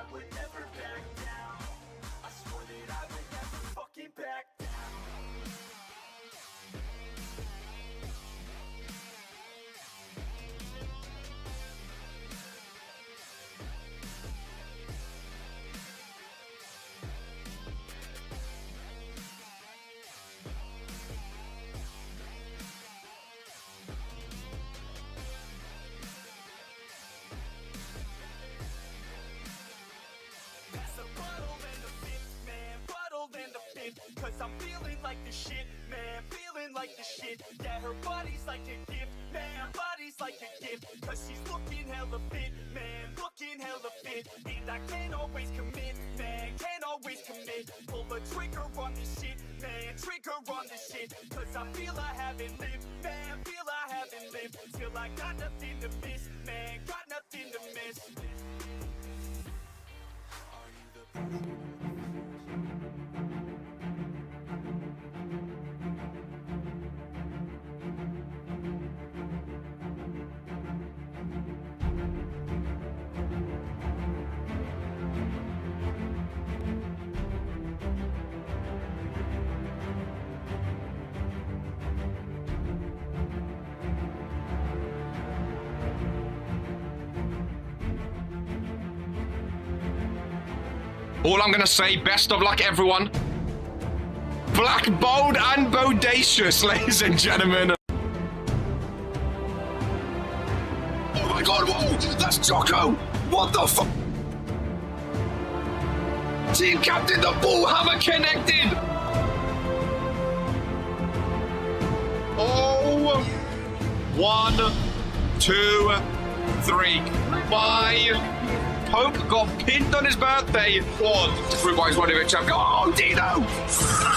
I would never back down. I swore that I would never fucking back down. Cause I'm feeling like the shit, man, feeling like the shit. Yeah, her body's like a gift, man, body's like a gift. Cause she's looking hella fit, man, looking hella fit. And I can't always commit, man, can't always commit. Pull the trigger on this shit, man, trigger on this shit. Cause I feel I haven't lived, man, feel I haven't lived. Till I got nothing to miss, man, got nothing to miss. Are you the person? All I'm gonna say, best of luck, everyone. Black, bold, and bodacious, ladies and gentlemen. Oh my god, whoa! That's Jocko! What the fuck? Team captain, the Bullhammer connected! Oh! 1, 2, 3, 5. Poke got pinned on his birthday. Oh, everybody's one of it, champion. Oh, Dino!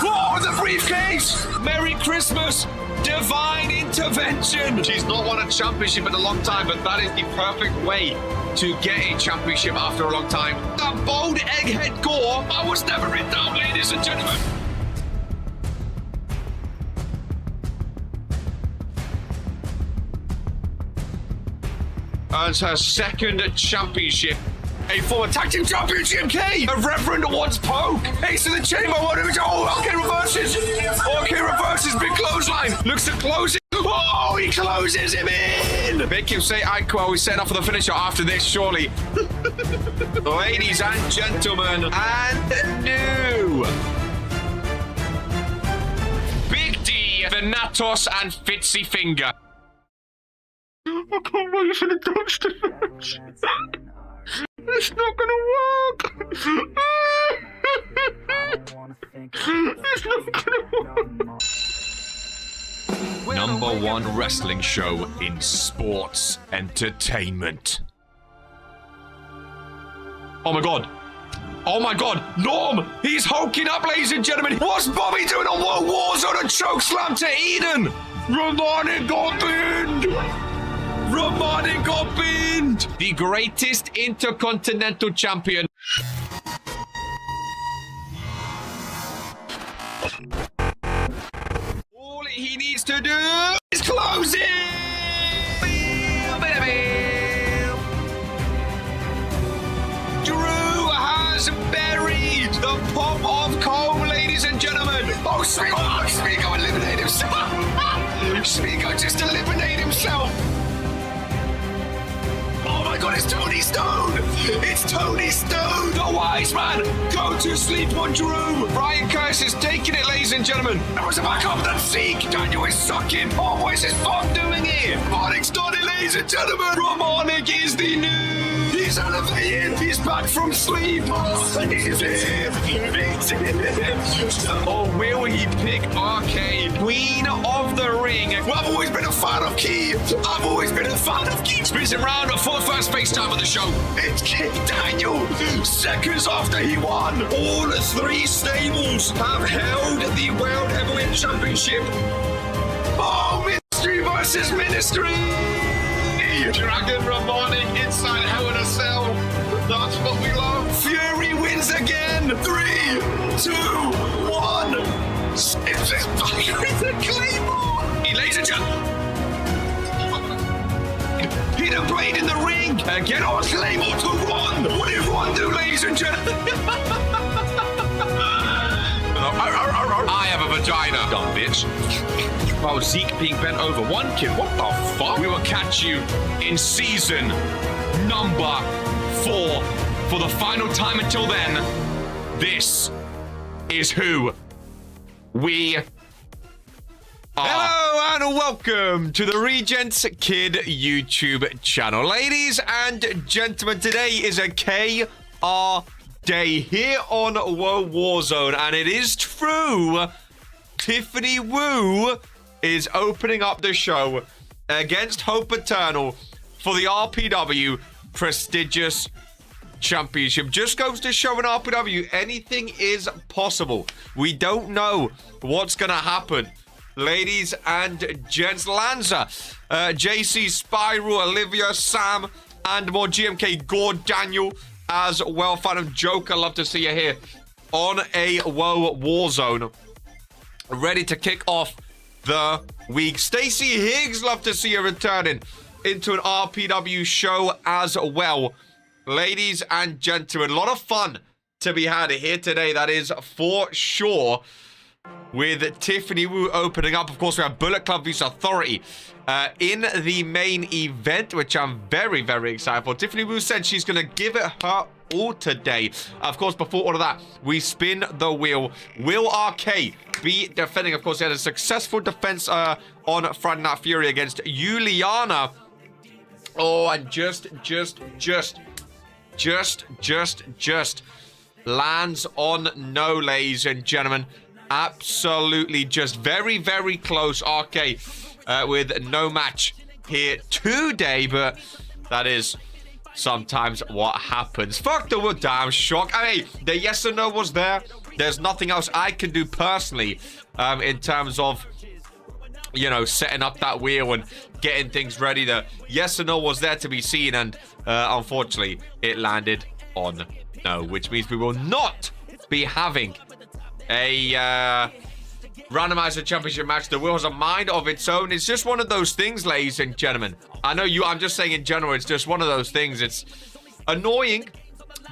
Oh, the briefcase! Merry Christmas! Divine intervention! She's not won a championship in a long time, but that is the perfect way to get a championship after a long time. That bold egghead gore, I was never in doubt, ladies and gentlemen. Earns her second championship. A former tag team champion, GMK! A Reverend wants Poke! Ace in the chamber, what do we do? Oh, okay, reverses! Okay, reverses, big clothesline! Looks to close it. Oh, he closes him in! Make him say, well, we set up for the finisher after this, surely. Ladies and gentlemen, and new! Big D, Venatos, and Fitzy Finger. I can't wait for the dumpster match. It's not gonna work. It's not gonna work. Number one wrestling show in sports entertainment. Oh my god. Oh my god. Norm! He's hulking up, ladies and gentlemen. What's Bobby doing on Warzone? A choke slam to Eden. Romani got pinned. Romani got pinned! The greatest intercontinental champion. All he needs to do is close it! Drew has buried the pop of coal, ladies and gentlemen. Oh, Smigo eliminated himself. Smigo just eliminated himself. Oh my god, it's Tony Stone! It's Tony Stone! The wise man! Go to sleep on Drew! Brian Curse is taking it, ladies and gentlemen! That was a back up that Zeke! Daniel is sucking! Oh, what is this fuck doing here? Romanic's done it, ladies and gentlemen! Romanic is the new! He's elevated! He's back from sleep! Oh, he's him! Or will he pick Arcade? Queen of the Ring! Well, I've always been a fan of Key! I've always been a fan of Key! Spins him round for the first FaceTime of the show. It's King Daniel. Seconds after he won, all three stables have held the World Heavyweight Championship. Oh, Ministry versus Ministry. Dragon Romani inside Hell in a Cell. That's what we love. Fury wins again. 3, 2, 1. It's this fucking Claymore. Ladies and gentlemen. Hidden blade in the ring. Get on Claymore to Ron. What did Ron do, ladies and gentlemen? I have a vagina, dumb bitch. Wow, Zeke being bent over. One kid, what the fuck? We will catch you in season number 4 for the final time. Until then, this is who we are. Hello and welcome to the Regentskid YouTube channel. Ladies and gentlemen, today is a KR day here on WOAH Warzone, and it is true, Tiffany Wu is opening up the show against Hope Eternal for the RPW prestigious championship. Just goes to show in RPW, anything is possible. We don't know what's gonna happen. Ladies and gents, Lanza, JC, Spiral, Olivia, Sam, and more GMK, Gord, Daniel, as well. Phantom Joker, love to see you here on a WOAH Warzone. Ready to kick off the week. Stacey Higgs, love to see you returning into an RPW show as well. Ladies and gentlemen, a lot of fun to be had here today, that is for sure. With Tiffany Wu opening up, of course, we have Bullet Club vs Authority in the main event, which I'm very, very excited for. Tiffany Wu said she's going to give it her all today. Of course, before all of that, we spin the wheel. Will RK be defending? Of course, he had a successful defense on Friday Night Fury against Juliana. Oh, and just lands on no, ladies and gentlemen. Absolutely just very, very close. RK with no match here today, but that is sometimes what happens. Fuck the wood, damn shock. I mean, the yes or no was there. There's nothing else I can do personally in terms of, you know, setting up that wheel and getting things ready. The yes or no was there to be seen, and unfortunately, it landed on no, which means we will not be having a randomizer championship match. The wheel has a mind of its own. It's just one of those things, ladies and gentlemen. I'm just saying in general, it's just one of those things. It's annoying.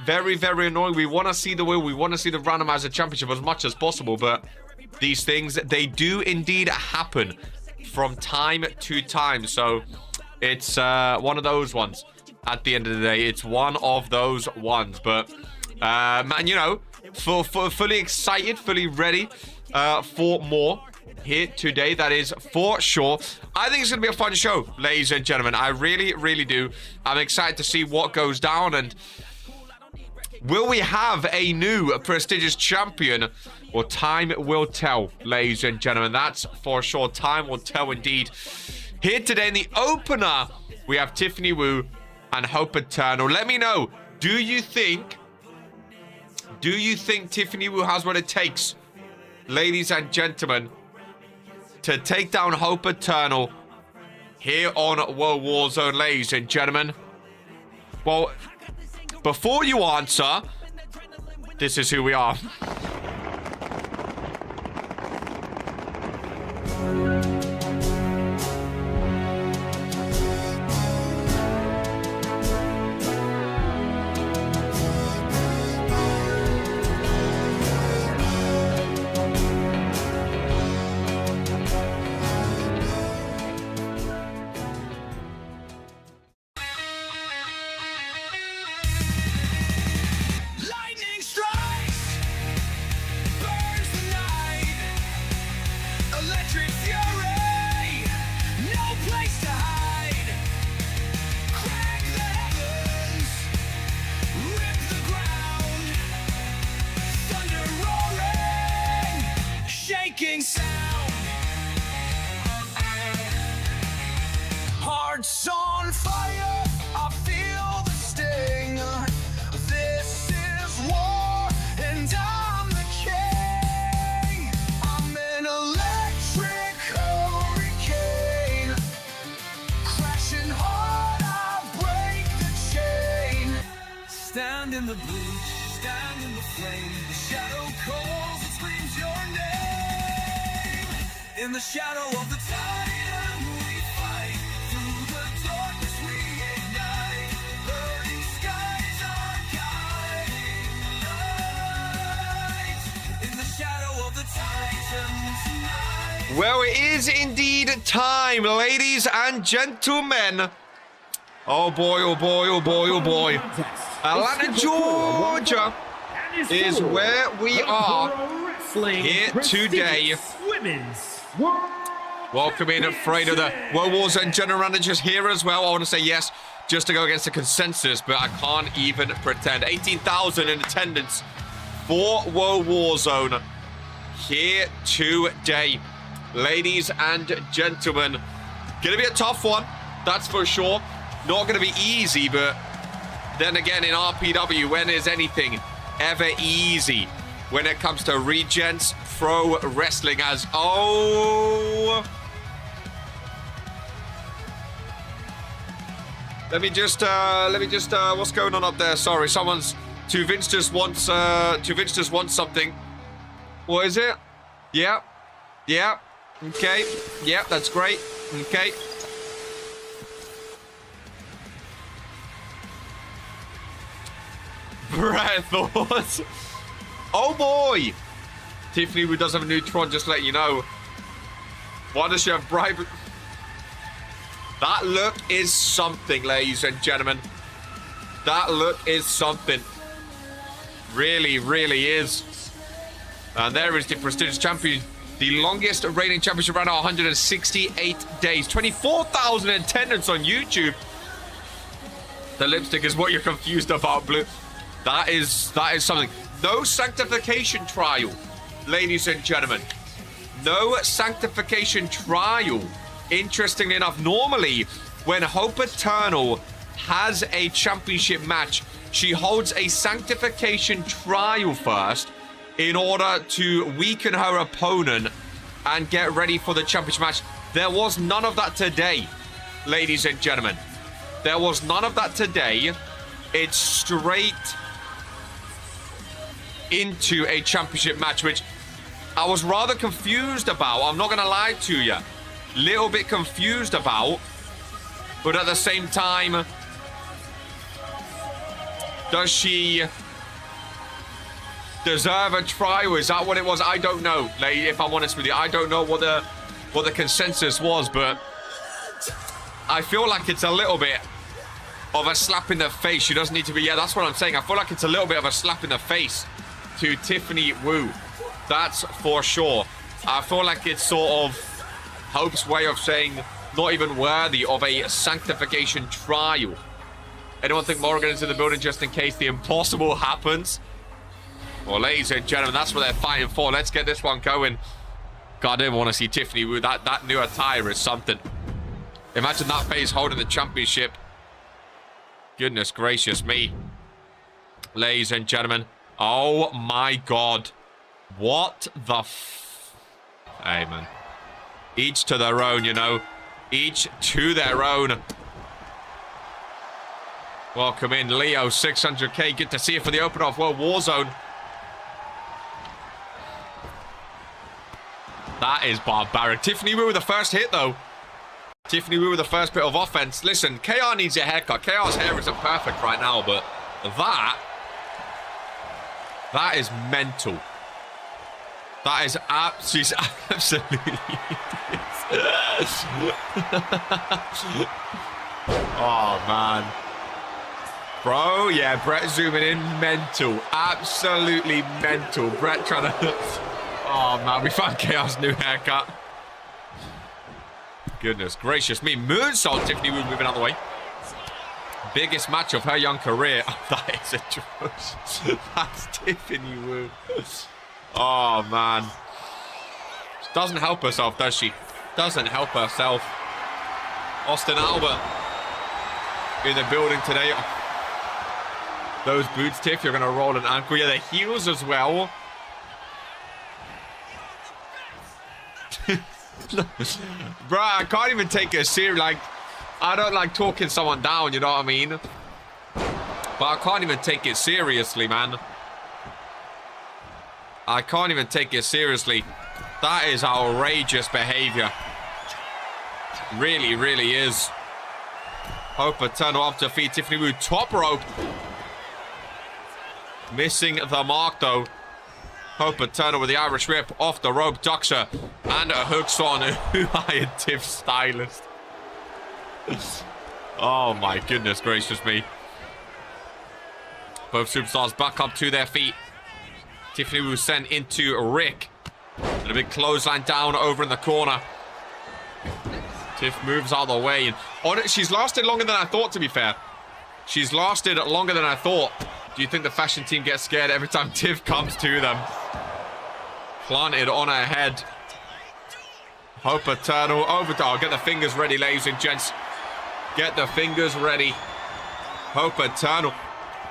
Very, very annoying. We want to see the wheel. We want to see the randomizer championship as much as possible, but these things, they do indeed happen from time to time. So it's one of those ones. At the end of the day, it's one of those ones. But man, you know, fully excited, fully ready for more here today. That is for sure. I think it's going to be a fun show, ladies and gentlemen. I really, really do. I'm excited to see what goes down, and will we have a new prestigious champion? Well, time will tell, ladies and gentlemen. That's for sure. Time will tell indeed. Here today in the opener, we have Tiffany Wu and Hope Eternal. Let me know, do you think Tiffany Wu has what it takes, ladies and gentlemen, to take down Hope Eternal here on WOAH Warzone, ladies and gentlemen? Well, before you answer, this is who we are. Hearts on fire, I feel the sting. This is war, and I'm the king. I'm an electric hurricane, crashing hard, I break the chain. Stand in the breach, stand in the flame. The shadow calls and screams your name. In the shadow of the titan, we fight. Through the darkness we ignite. Well, it is indeed time, ladies and gentlemen. Oh boy, oh boy, oh boy, oh boy. Atlanta, Georgia is where we are here today. Welcoming Fredo, the Warzone general managers here as well. I want to say yes, just to go against the consensus, but I can't even pretend. 18,000 in attendance for Warzone here today. Ladies and gentlemen, gonna be a tough one, that's for sure. Not gonna be easy, but then again, in RPW, when is anything ever easy when it comes to Regents Pro Wrestling? As let me just what's going on up there? Sorry, someone's Vince just wants something. What is it? Yeah. Okay. Yeah, that's great. Okay. Brett thoughts. Oh boy! Tiffany, who does have a new Tron, just to let you know. Why does she have bribe? That look is something, ladies and gentlemen. That look is something. Really, really is. And there is the prestigious champion. The longest reigning championship ran 168 days. 24,000 attendance on YouTube. The lipstick is what you're confused about, Blue. That is something. No sanctification trial, ladies and gentlemen. No sanctification trial. Interestingly enough, normally when Hope Eternal has a championship match, she holds a sanctification trial first in order to weaken her opponent and get ready for the championship match. There was none of that today, ladies and gentlemen. There was none of that today. It's straight into a championship match, which I was rather confused about. I'm not going to lie to you. Little bit confused about. But at the same time, does she deserve a trial? Is that what it was? I don't know. Like, if I'm honest with you, I don't know what the consensus was, but I feel like it's a little bit of a slap in the face. She doesn't need to be. Yeah, that's what I'm saying. I feel like it's a little bit of a slap in the face to Tiffany Wu. That's for sure. I feel like it's sort of Hope's way of saying not even worthy of a sanctification trial. Anyone think Morgan is in the building just in case the impossible happens? Well, ladies and gentlemen, that's what they're fighting for. Let's get this one going. God, I didn't want to see Tiffany Wu. That new attire is something. Imagine that face holding the championship. Goodness gracious me. Ladies and gentlemen. Oh my God. What the Hey, man. Each to their own, you know. Each to their own. Welcome in, Leo. 600k. Good to see you for the opener of Warzone. That is barbaric. Tiffany Wu with the first hit, though. Tiffany Wu with the first bit of offense. Listen, KR needs a haircut. KR's hair isn't perfect right now, but that is mental. That is absolutely Oh, man. Bro, yeah, Brett zooming in. Mental. Absolutely mental. Brett trying to... Oh, man, we found KR's new haircut. Goodness gracious me. Moonsault. Tiffany Wu moving out of the way. Biggest match of her young career. Oh, that is atrocious. That's Tiffany Wu. Oh, man. She doesn't help herself, does she? Doesn't help herself. Austin Albert in the building today. Those boots, Tiff, you're going to roll an ankle. Yeah, the heels as well. Bro, I can't even take it serious. Like, I don't like talking someone down, you know what I mean? But I can't even take it seriously, man. I can't even take it seriously. That is outrageous behavior. Really, really is. Hope Eternal off to feed Tiffany Wu. Top rope. Missing the mark, though. Hope Turner with the Irish whip off the rope. Ducks her and hooks on hired Tiff Stylist. Oh my goodness gracious me. Both superstars back up to their feet. Tiffany was sent into Rick. And a big clothesline down over in the corner. Tiff moves out of the way. And on it, she's lasted longer than I thought, to be fair. She's lasted longer than I thought. Do you think the fashion team gets scared every time Tiff comes to them? Planted on her head. Hope Eternal over. Oh, get the fingers ready, ladies and gents. Get the fingers ready. Hope Eternal.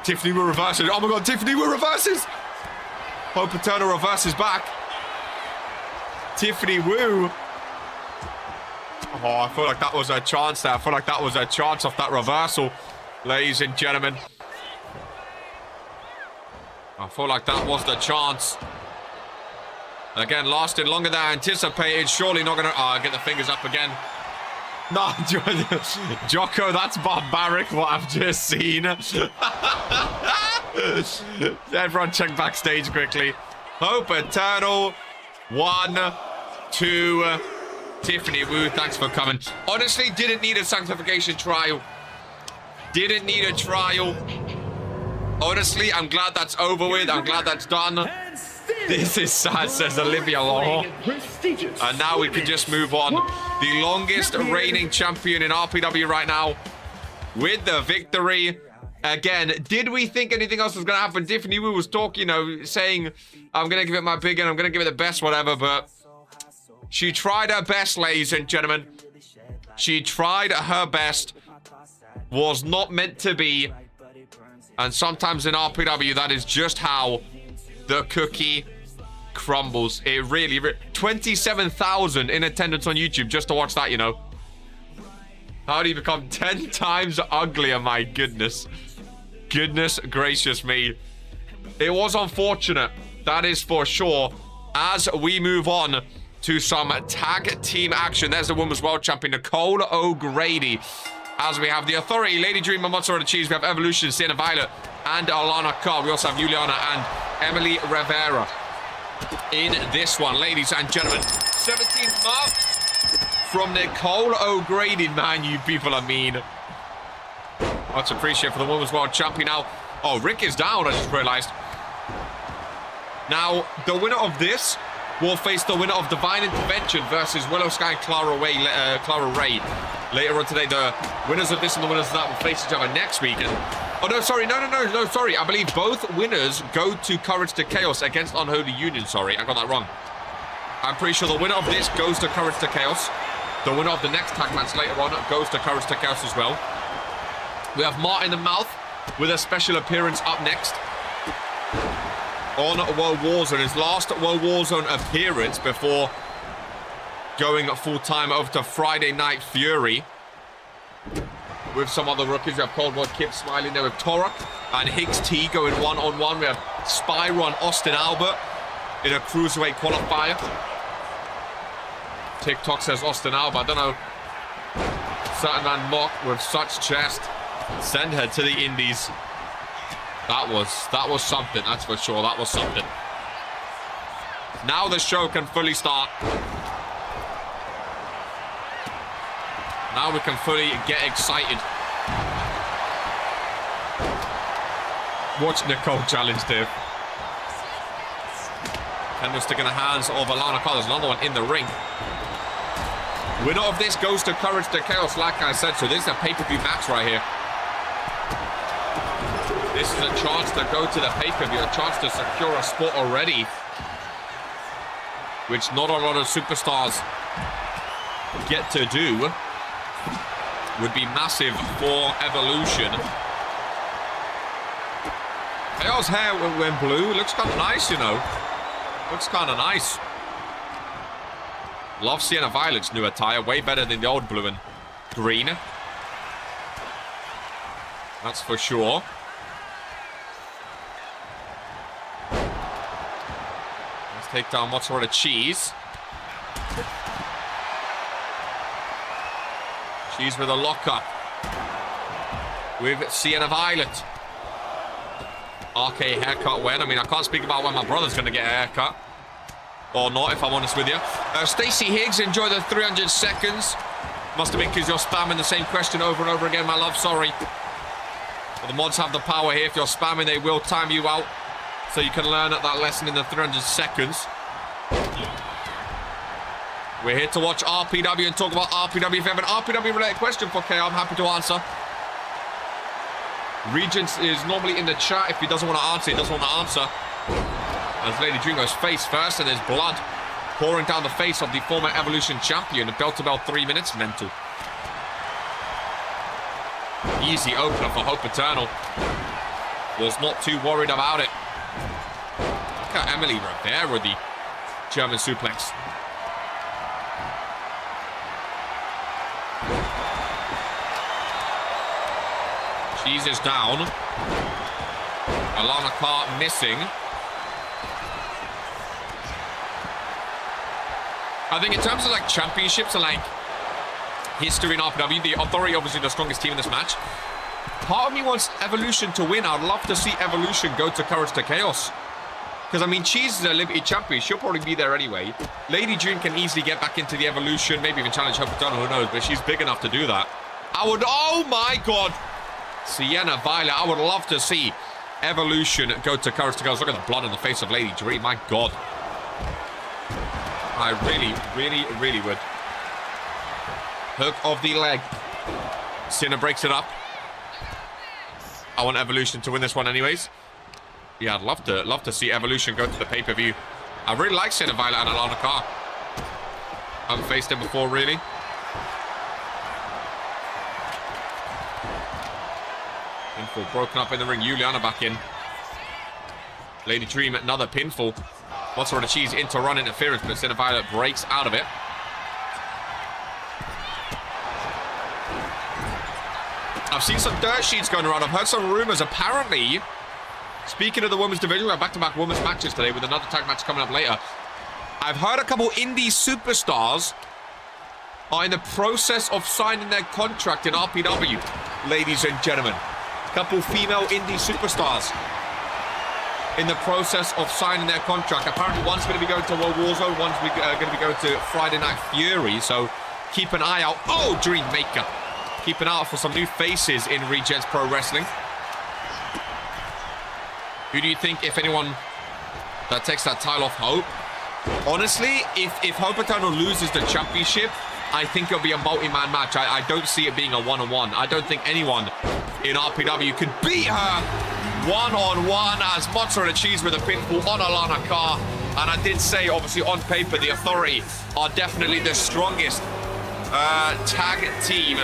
Tiffany will reverse it. Oh my god, Tiffany will reverses. Hope Eternal reverses back. Tiffany Wu. Oh, I feel like that was a chance there. I feel like that was a chance off that reversal, ladies and gentlemen. I feel like that was the chance. Again, lasted longer than I anticipated. Surely not going to... get the fingers up again. No, Jocko, that's barbaric what I've just seen. Everyone check backstage quickly. Hope Eternal. 1, 2... Tiffany Wu, thanks for coming. Honestly, didn't need a sanctification trial. Didn't need a trial. Honestly, I'm glad that's over with. I'm glad that's done. This is sad, says Olivia Law. And now we can just move on. The longest reigning champion in RPW right now with the victory. Again, did we think anything else was going to happen? Tiffany Wu was talking, saying, I'm going to give it my big and I'm going to give it the best, whatever, but she tried her best, ladies and gentlemen. She tried her best. Was not meant to be. And sometimes in RPW, that is just how the cookie crumbles. It really... 27,000 in attendance on YouTube just to watch that, you know. How do you become 10 times uglier? My goodness. Goodness gracious me. It was unfortunate. That is for sure. As we move on to some tag team action. There's the Women's World Champion, Nicole O'Grady. As we have the Authority, Lady Dream, Mozzarella Cheese. We have Evolution, Sienna Violet, and Alana Carr. We also have Juliana and Emily Rivera in this one. Ladies and gentlemen, 17th mark from Nicole O'Grady. Man, you people are mean. Much appreciated for the Women's World Champion now. Oh, Rick is down, I just realized. Now, the winner of this will face the winner of Divine Intervention versus Willow Sky and Clara Ray. Later on today, the winners of this and the winners of that will face each other next week. Oh, no, sorry. No, sorry. I believe both winners go to Courage to Chaos against Unholy Union. Sorry, I got that wrong. I'm pretty sure the winner of this goes to Courage to Chaos. The winner of the next tag match later on goes to Courage to Chaos as well. We have Martin the Mouth with a special appearance up next on WOAH Warzone. His last WOAH Warzone appearance before going full-time over to Friday Night Fury with some other rookies. We have Cold War Kip smiling there with Torok and Higgs T going one-on-one. We have Spyro and Austin Albert in a Cruiserweight qualifier. TikTok says Austin Albert. I don't know. Certain man Mock with such chest. Send her to the Indies. That was something, that's for sure. That was something. Now the show can fully start. Now we can fully get excited. Watch Nicole challenge, Dave. Kendall sticking the hands of Alana Carr. There's another one in the ring. Winner of this goes to Courage to Chaos, like I said. So this is a pay-per-view match right here. This is a chance to go to the pay-per-view, a chance to secure a spot already, which not a lot of superstars get to do. Would be massive for Evolution. Chaos hair when blue looks kind of nice, you know. Looks kind of nice. Love Sienna Violet's new attire, way better than the old blue and green. That's for sure. Take down mozzarella cheese. Cheese with a lockup with Sienna Violet. RK haircut when? I mean, I can't speak about when my brother's going to get a haircut. Or not, if I'm honest with you. Stacey Higgs, enjoy the 300 seconds. Must have been because you're spamming the same question over and over again, my love. Sorry. But the mods have the power here. If you're spamming, they will time you out. So you can learn that lesson in the 300 seconds. We're here to watch RPW and talk about RPW. If you have an RPW-related question for KO, I'm happy to answer. Regents is normally in the chat. If he doesn't want to answer, he doesn't want to answer. As Lady Dream goes face first, and there's blood pouring down the face of the former Evolution champion. Bell-to-bell 3 minutes. Mental. Easy opener for Hope Eternal. Was not too worried about it. Look at Emily Rivera with the German suplex. Cheese is down. Alana Carr missing. I think in terms of like championships and like history in RPW, the Authority obviously the strongest team in this match. Part of me wants Evolution to win. I'd love to see Evolution go to Courage to Chaos. Because I mean, Cheese is a Liberty champion. She'll probably be there anyway. Lady Dream can easily get back into the Evolution, maybe even challenge Hope Eternal, who knows, but she's big enough to do that. I would, oh my God. Sienna Violet, I would love to see Evolution go to Courage to Chaos. Look at the blood on the face of Lady Dream, my God. I really would. Hook of the leg. Sinner breaks it up. I want Evolution to win this one anyways. Yeah, I'd love to see Evolution go to the pay-per-view. I really like Sinner Violet and Alana Carr. I haven't faced them before, really. Pinfall broken up in the ring. Juliana back in. Lady Dream, another pinfall. What's on the Cheese into run interference, but Sinner Violet breaks out of it. I've seen some dirt sheets going around. I've heard some rumors. Apparently, speaking of the women's division, we have back-to-back women's matches today with another tag match coming up later. I've heard a couple indie superstars are in the process of signing their contract in RPW, ladies and gentlemen. A couple female indie superstars in the process of signing their contract. Apparently, one's going to be going to Warzone, one's going to be going to Friday Night Fury. So keep an eye out. Oh, Dreammaker. Keep an eye out for some new faces in Regents Pro Wrestling. Who do you think, if anyone, that takes that title off Hope? Honestly, if Hope Eternal loses the championship, I think it'll be a multi-man match. I don't see it being a one-on-one. I don't think anyone in RPW can beat her one-on-one, as Mozzarella Cheese with a pinfall on Alana Carr. And I did say, obviously, on paper, the Authority are definitely the strongest tag team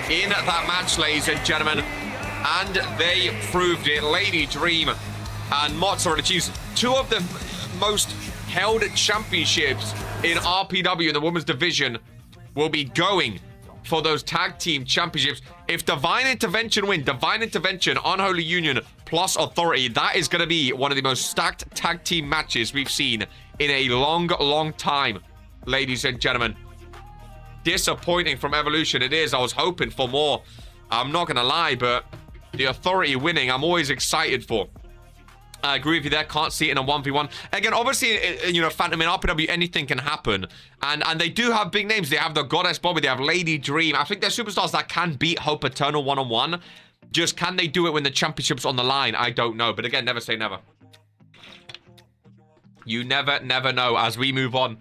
in that match, ladies and gentlemen. And they proved it. Lady Dream and Mozzarella Cheese, two of the most held championships in RPW in the women's division, will be going for those tag team championships. If Divine Intervention win, Divine Intervention, Unholy Union plus Authority, that is going to be one of the most stacked tag team matches we've seen in a long time, ladies and gentlemen. Disappointing from Evolution, it is. I was hoping for more. I'm not going to lie, but the Authority winning, I'm always excited for. I agree with you there. Can't see it in a 1v1. Again, obviously, you know, Phantom in RPW, anything can happen. And they do have big names. They have the Goddess Bobby. They have Lady Dream. I think they're superstars that can beat Hope Eternal one-on-one. Just can they do it when the championship's on the line? I don't know. But again, never say never. You never know as we move on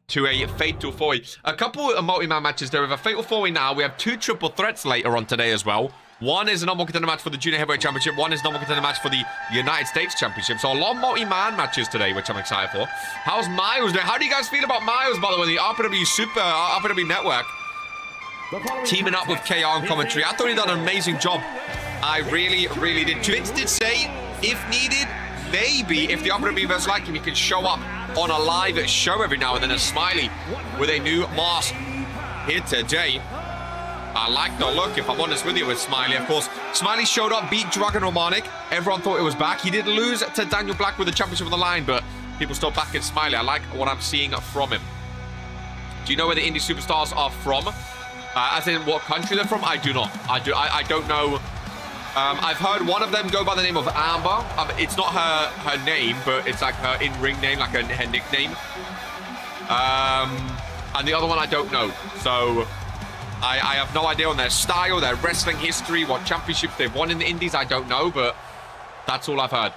to a Fatal 4-Way. A couple of multi-man matches there. We have a Fatal 4-Way now. We have two triple threats later on today as well. One is a number contender match for the Junior Heavyweight Championship. One is a number contender match for the United States Championship. So a lot of multi-man matches today, which I'm excited for. How's Miles doing? How do you guys feel about Miles, by the way? The RPW Network teaming up with KR on commentary. I thought he done an amazing job. I really did. Vince did say, if needed, maybe if the RPW universe like him, he could show up on a live show every now and then as Smiley with a new mask here today. I like the look, if I'm honest with you, with Smiley. Of course, Smiley showed up, beat Dragon Romanik. Everyone thought it was back. He did lose to Daniel Black with the championship on the line, but people still back in Smiley. I like what I'm seeing from him. Do you know where the indie superstars are from? As in what country they're from? I do not. I don't know I've heard one of them go by the name of Amber. It's not her name, but it's like her in-ring name, like her nickname. And the other one I don't know. So I have no idea on their style, their wrestling history, what championships they've won in the Indies. I don't know, but that's all I've heard.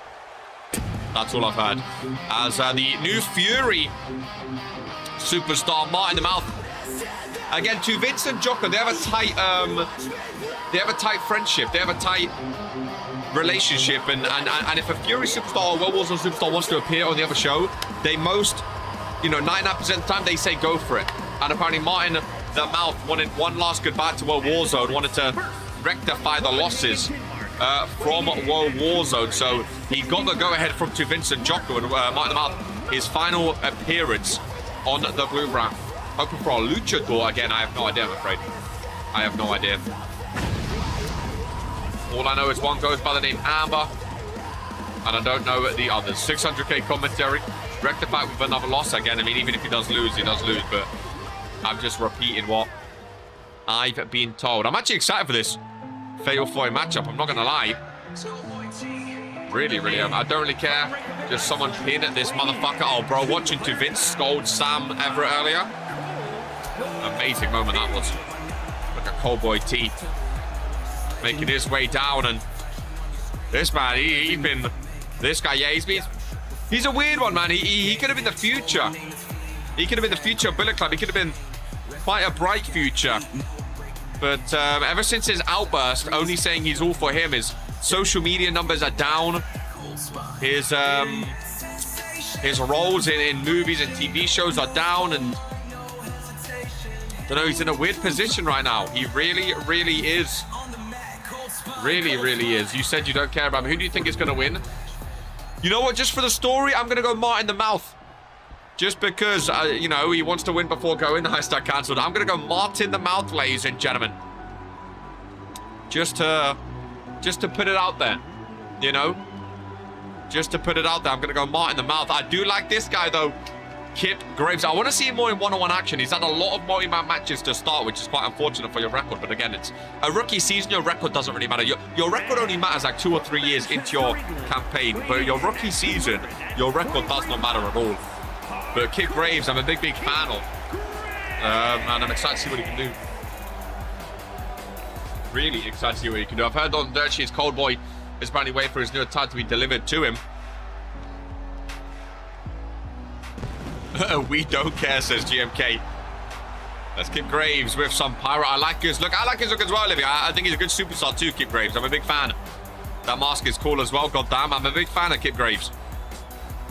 That's all I've heard. As the new Fury superstar, Martin the Mouth. Again, to Vince and Jocko, they have a tight friendship. They have a tight relationship. And if a Fury superstar or Warzone superstar wants to appear on the other show, they most, 99% of the time, they say go for it. And apparently Martin the Mouth wanted one last goodbye to Warzone, wanted to rectify the losses from Warzone. So he got the go-ahead from to Vince and Jocko, and Martin the Mouth, his final appearance on the blue brand. Hoping for a luchador again. I have no idea, I'm afraid. I have no idea. All I know is one goes by the name Amber, and I don't know the others. 600k commentary. Rectify with another loss again. I mean, even if he does lose, but I'm just repeating what I've been told. I'm actually excited for this Fatal 4 matchup. I'm not going to lie. Really, really am. I don't really care. Just someone pin at this motherfucker. Oh, bro, watching to Vince scold Sam Everett earlier. Amazing moment that was. Like a Cowboy T making his way down, and this man, he's been, this guy, yeah, he's a weird one, man. He could have been the future. He could have been the future of Bullet Club. He could have been quite a bright future. But ever since his outburst, only saying he's all for him, his social media numbers are down. His roles in movies and TV shows are down, and I don't know, he's in a weird position right now. He really, really is. Really, really is. You said you don't care about him. Who do you think is going to win? You know what? Just for the story, I'm going to go Martin the Mouth. Just because, he wants to win before going. Hashtag cancelled. I'm going to go Martin the Mouth, ladies and gentlemen. Just to put it out there. Just to put it out there, I'm going to go Martin the Mouth. I do like this guy, though. Kip Graves. I want to see him more in one-on-one action. He's had a lot of multi-man matches to start, which is quite unfortunate for your record. But again, it's a rookie season. Your record doesn't really matter. Your record only matters like 2 or 3 years into your campaign. But your rookie season, your record does not matter at all. But Kip Graves, I'm a big fan of. And I'm excited to see what he can do. Really excited to see what he can do. I've heard on Dirt Sheet's Cold Boy is apparently waiting for his new title to be delivered to him. We don't care, says GMK. Let's Kip Graves with some pyro. I like his look. I like his look as well, Olivia. I think he's a good superstar too, Kip Graves. I'm a big fan. That mask is cool as well. Goddamn, I'm a big fan of Kip Graves.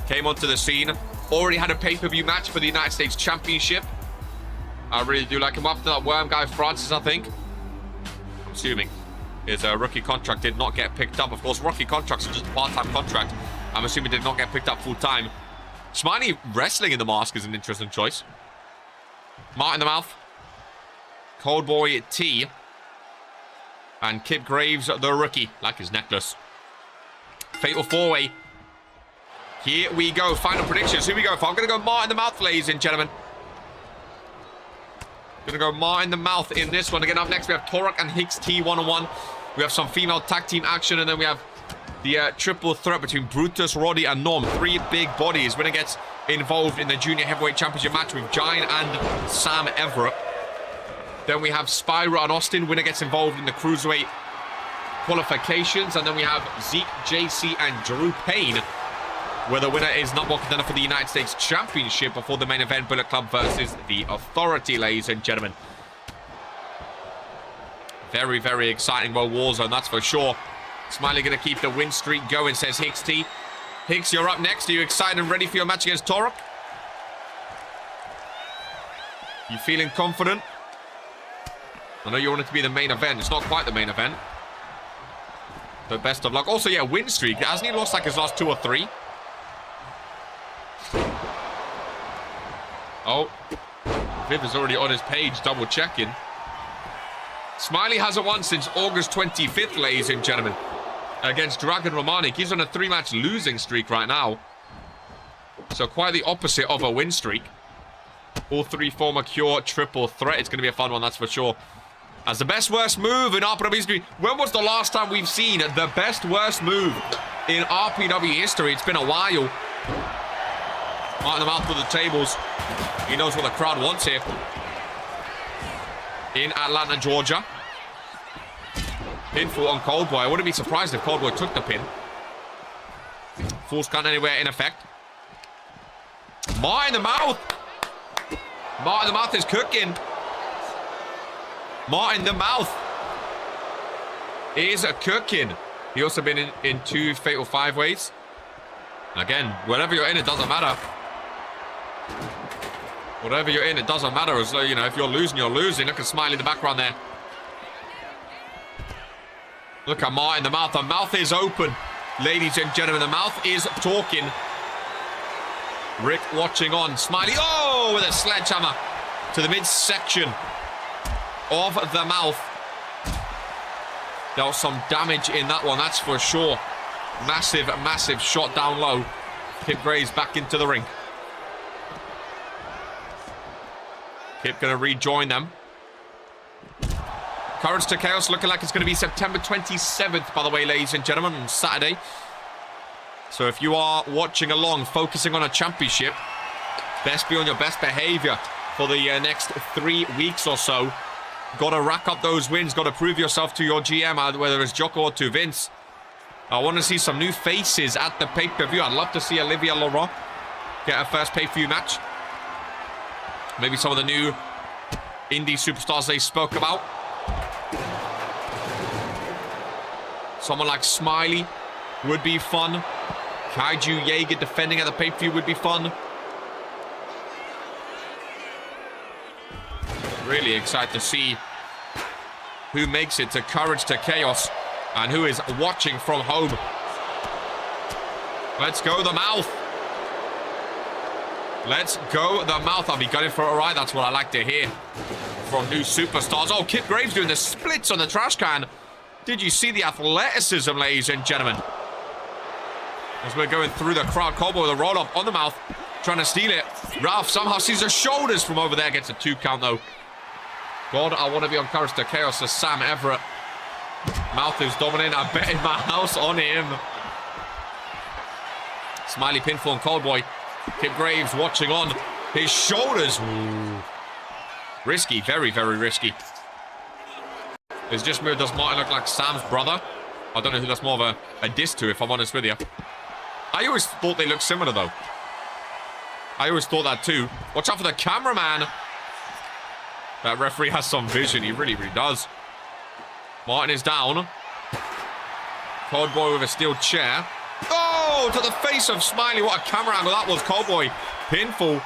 Came onto the scene. Already had a pay-per-view match for the United States Championship. I really do like him. After that worm guy, Francis, I think. I'm assuming his rookie contract did not get picked up. Of course, rookie contracts are just a part-time contract. I'm assuming did not get picked up full-time. Smiley wrestling in the mask is an interesting choice. Martin the Mouth. Cold Boy T. And Kip Graves, the rookie. Like his necklace. Fatal 4-way. Here we go. Final predictions. Who we go for? I'm going to go Martin the Mouth, ladies and gentlemen. Going to go Martin the Mouth in this one. Again, up next we have Torok and Hicks T one-on-one. We have some female tag team action, and then we have the triple threat between Brutus, Roddy, and Norm. 3 big bodies. Winner gets involved in the Junior Heavyweight Championship match with Giant and Sam Everett. Then we have Spyro and Austin. Winner gets involved in the Cruiserweight qualifications. And then we have Zeke, JC, and Drew Payne, where the winner is number 1 contender for the United States Championship before the main event, Bullet Club versus The Authority, ladies and gentlemen. Very, very exciting. Well, Warzone, that's for sure. Smiley going to keep the win streak going, says Hicks T. Hicks, you're up next. Are you excited and ready for your match against Torok? You feeling confident? I know you want it to be the main event. It's not quite the main event. But best of luck. Also, yeah, win streak. Hasn't he lost like his last 2 or 3? Oh. Viv is already on his page, double checking. Smiley hasn't won since August 25th, ladies and gentlemen. Against Dragon Romanik. He's on a 3-match losing streak right now. So quite the opposite of a win streak. All 3 former Cure triple threat. It's going to be a fun one, that's for sure. As the best worst move in RPW history. When was the last time we've seen the best worst move in RPW history? It's been a while. Right in the mouth of the tables. He knows what the crowd wants here. In Atlanta, Georgia. Pinfall on Coldboy. I wouldn't be surprised if Coldboy took the pin. False count anywhere in effect. Martin in the mouth. Martin in the mouth is cooking. Martin the mouth is cooking. He also been in 2 fatal 5-ways. Again, wherever you're in, it doesn't matter. Whatever you're in, it doesn't matter. As though, you know, if you're losing, you're losing. Look at Smiley in the background there. Look at Martin the mouth. The mouth is open. Ladies and gentlemen, the mouth is talking. Rick watching on. Smiley, oh, with a sledgehammer to the midsection of the mouth. There was some damage in that one, that's for sure. Massive, massive shot down low. Kip Graves back into the ring. Kip going to rejoin them. Courage to Chaos looking like it's going to be September 27th, by the way, ladies and gentlemen, on Saturday. So if you are watching along, focusing on a championship, best be on your best behavior for the next 3 weeks or so. Got to rack up those wins. Got to prove yourself to your GM, whether it's Jocko or to Vince. I want to see some new faces at the pay-per-view. I'd love to see Olivia Laurent get her first pay-per-view match. Maybe some of the new indie superstars they spoke about. Someone like Smiley would be fun. Kaiju Jaeger defending at the pay-per-view would be fun. Really excited to see who makes it to Courage to Chaos and who is watching from home. Let's go the mouth. Let's go the mouth. I'll be gunning for it, all right. That's what I like to hear from new superstars. Oh, Kip Graves doing the splits on the trash can. Did you see the athleticism, ladies and gentlemen? As we're going through the crowd, Coldboy with a roll-up on the mouth, trying to steal it. Ralph somehow sees the shoulders from over there, gets a 2 count though. God, I want to be on Courage to Chaos as Sam Everett. Mouth is dominant. I bet in my house on him. Smiley pinfall on Coldboy. Kip Graves watching on. His shoulders. Ooh. Risky. Very, very risky. His just move does Martin look like Sam's brother. I don't know who that's more of a diss to, if I'm honest with you. I always thought they looked similar, though. I always thought that, too. Watch out for the cameraman. That referee has some vision. He really, really does. Martin is down. Coldboy with a steel chair. Oh, to the face of Smiley. What a camera angle that was, Coldboy. Pinfall.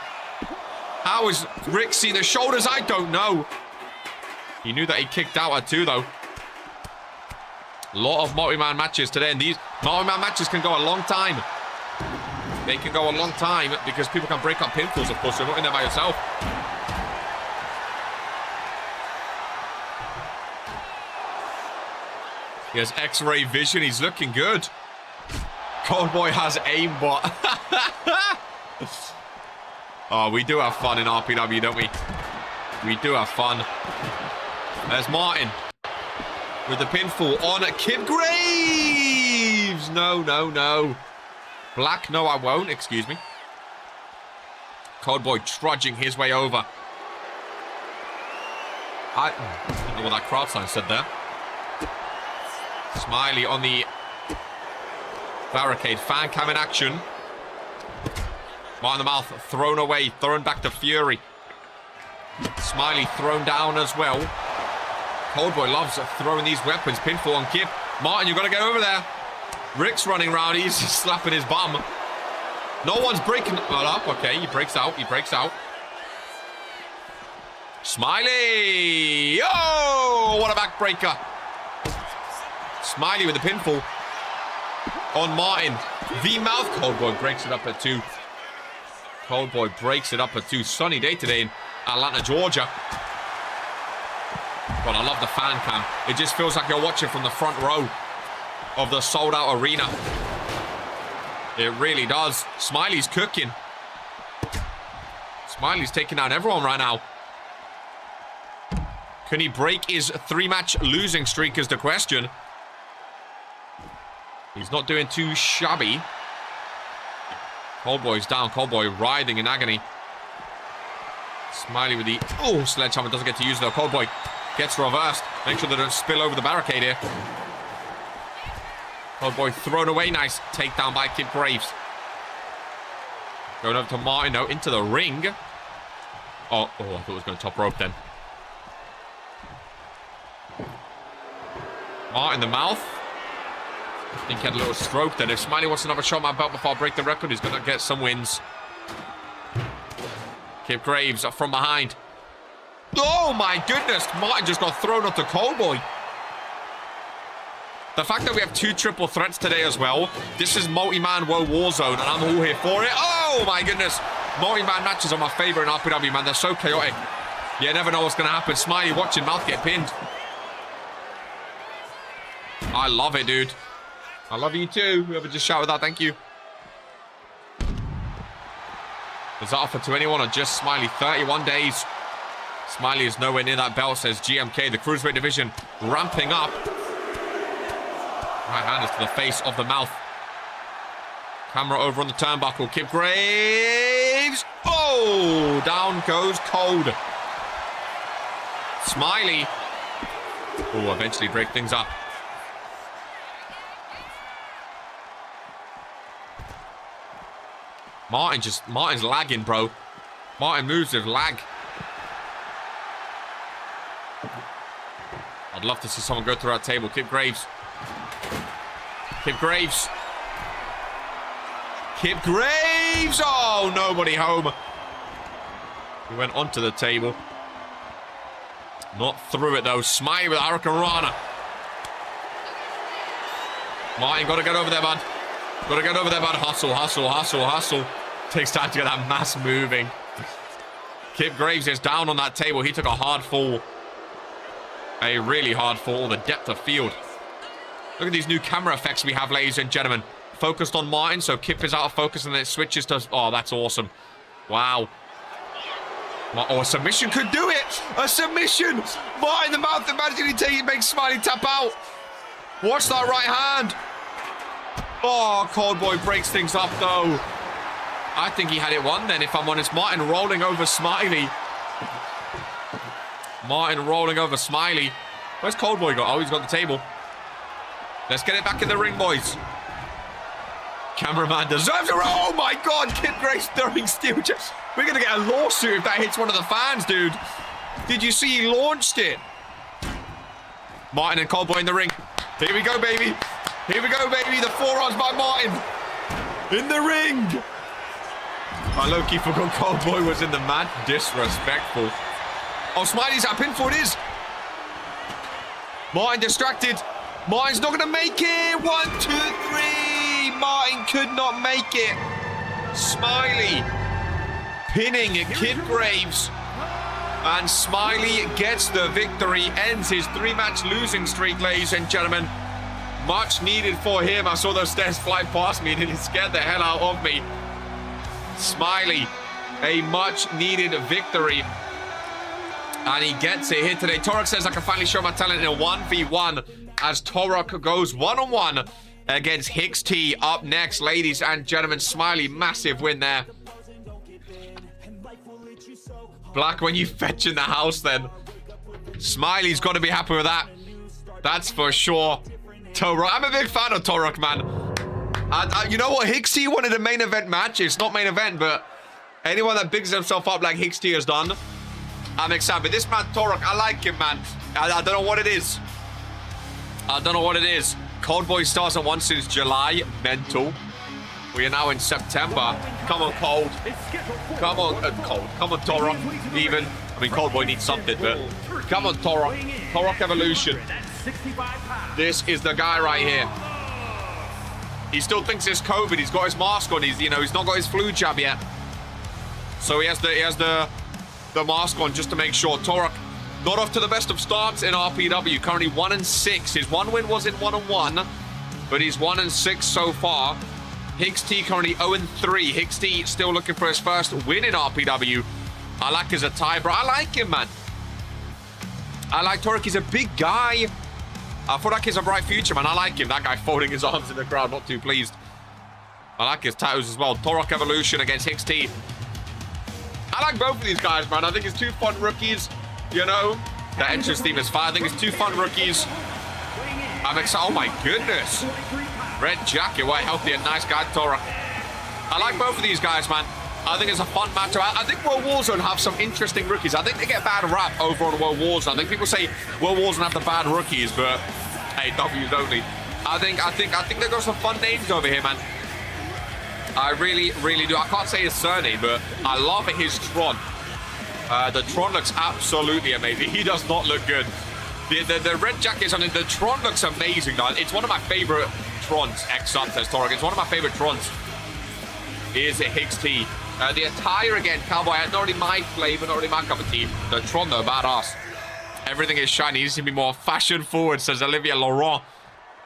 How is Rick see the shoulders? I don't know. He knew that he kicked out at 2, though. A lot of multi-man matches today, and these multi-man matches can go a long time. They can go a long time because people can break up pinfalls, of course. You're not in there by yourself. He has X-ray vision. He's looking good. Coldboy has aimbot. Oh, we do have fun in RPW, don't we? We do have fun. There's Martin with the pinfall on Kip Graves. No, no, no. Black, no, I won't. Excuse me. Coldboy trudging his way over. I don't know what that crowd sign said there. Smiley on the barricade. Fan cam in action. Martin the mouth thrown away. Thrown back to Fury. Smiley thrown down as well. Coldboy loves throwing these weapons. Pinfall on Kip. Martin, you've got to get over there. Rick's running around. He's just slapping his bum. No one's breaking well up. Okay, he breaks out. He breaks out. Smiley. Oh, what a backbreaker. Smiley with the pinfall on Martin. The mouth. Coldboy breaks it up at 2. Coldboy breaks it up at 2. Sunny day today in Atlanta, Georgia. God, I love the fan cam. It just feels like you're watching from the front row of the sold-out arena. It really does. Smiley's cooking. Smiley's taking down everyone right now. Can he break his 3-match losing streak is the question. He's not doing too shabby. Coldboy's down. Coldboy writhing in agony. Smiley with the... Oh, sledgehammer doesn't get to use it though. Coldboy gets reversed. Make sure they don't spill over the barricade here. Coldboy thrown away. Nice takedown by Kid Graves. Going over to Martin now into the ring. Oh, I thought it was going to top rope then. Martin the mouth. I think he had a little stroke then. If Smiley wants another shot at my belt before I break the record, he's going to get some wins. Kip Graves up from behind. Oh my goodness. Martin just got thrown onto Coldboy. The fact that we have 2 triple threats today as well. This is multi-man WOAH Warzone, and I'm all here for it. Oh my goodness. Multi-man matches are my favorite in RPW, man. They're so chaotic. You never know what's going to happen. Smiley watching mouth get pinned. I love it, dude. I love you too. Whoever just shouted that, thank you. Is that offered to anyone or just Smiley? 31 days. Smiley is nowhere near that belt, says GMK. The Cruiserweight division ramping up. Right hand is to the face of the mouth. Camera over on the turnbuckle. Kip Graves. Oh, down goes Cold. Smiley. Oh, eventually break things up. Martin's lagging, bro. Martin moves with lag. I'd love to see someone go through our table. Kip Graves. Kip Graves. Kip Graves! Oh, nobody home. He went onto the table. Not through it, though. Smiley with Hurricanrana. Martin, got to get over there, bud. Got to get over there, bud. Hustle, hustle, hustle, hustle. Takes time to get that mass moving. Kip Graves is down on that table. He took a hard fall. A really hard fall. The depth of field. Look at these new camera effects we have, ladies and gentlemen. Focused on Martin, so Kip is out of focus, and then it switches to... Oh, that's awesome. Wow. Oh, a submission could do it! A submission! Martin the mouth, imagine makes Smiley tap out. Watch that right hand. Oh, Coldboy breaks things up, though. I think he had it won then, if I'm honest. Martin rolling over Smiley. Martin rolling over Smiley. Where's Coldboy got? Oh, he's got the table. Let's get it back in the ring, boys. Cameraman deserves it. Oh, my God. Kip Graves throwing steel chips. We're going to get a lawsuit if that hits one of the fans, dude. Did you see he launched it? Martin and Coldboy in the ring. Here we go, baby. Here we go, baby. The forearms by Martin. In the ring. I low-key forgot Coldboy was in the match. Disrespectful. Oh, Smiley's at pinfall. It is. Martin distracted. Martin's not going to make it. 1, 2, 3. Martin could not make it. Smiley pinning Kid Graves. And Smiley gets the victory. Ends his 3-match losing streak, ladies and gentlemen. Much needed for him. I saw those stairs fly past me and it scared the hell out of me. Smiley, a much needed victory. And he gets it here today. Torok says I can finally show my talent in a 1v1 as Torok goes one-on-one against Hicks T. Up next, ladies and gentlemen. Smiley, massive win there. Black, when you fetch in the house then. Smiley's got to be happy with that. That's for sure. Torok, I'm a big fan of Torok, man. You know what? Hicks T wanted a main event match. It's not main event, but anyone that bigs himself up like Hicks T has done, I'm excited. But this man, Torok, I like him, man. I don't know what it is. I don't know what it is. Coldboy starts at 1 since July. Mental. We are now in September. Come on, Cold. Come on, Cold. Come on, Torok. Even. I mean, Coldboy needs something, but come on, Torok. Torok Evolution. This is the guy right here. He still thinks it's COVID. He's got his mask on. He's not got his flu jab yet. So he has the mask on just to make sure. Torok not off to the best of starts in RPW. Currently 1-6. His one win was in 1-1, but he's 1-6 so far. Hicks T currently 0-3. Hicks T still looking for his first win in RPW. I like his attire, bro. I like him, man. I like Torok. He's a big guy. I feel like he's a bright future, man. I like him. That guy folding his arms in the crowd, not too pleased. I like his tattoos as well. Torok Evolution against HixT. I like both of these guys, man. I think it's two fun rookies. You know, the entrance theme is fire. I think it's two fun rookies. I'm excited. Oh, my goodness. Red jacket. What a healthy and nice guy, Torok. I like both of these guys, man. I think it's a fun matchup. I think World Warzone have some interesting rookies. I think they get a bad rap over on World Warzone. I think people say World Warzone have the bad rookies, but hey, W's only. I think they got some fun names over here, man. I really, really do. I can't say his surname, but I love his Tron. The Tron looks absolutely amazing. He does not look good. The red jacket is on it. The Tron looks amazing, though. It's one of my favorite Trons. X-Up says Torok. It's one of my favorite Trons. Is it HixT? The attire again, Cowboy, not really my flavor, not really my cup of tea. The Tron, though, badass. Everything is shiny. He needs to be more fashion forward, says Olivia Laurent.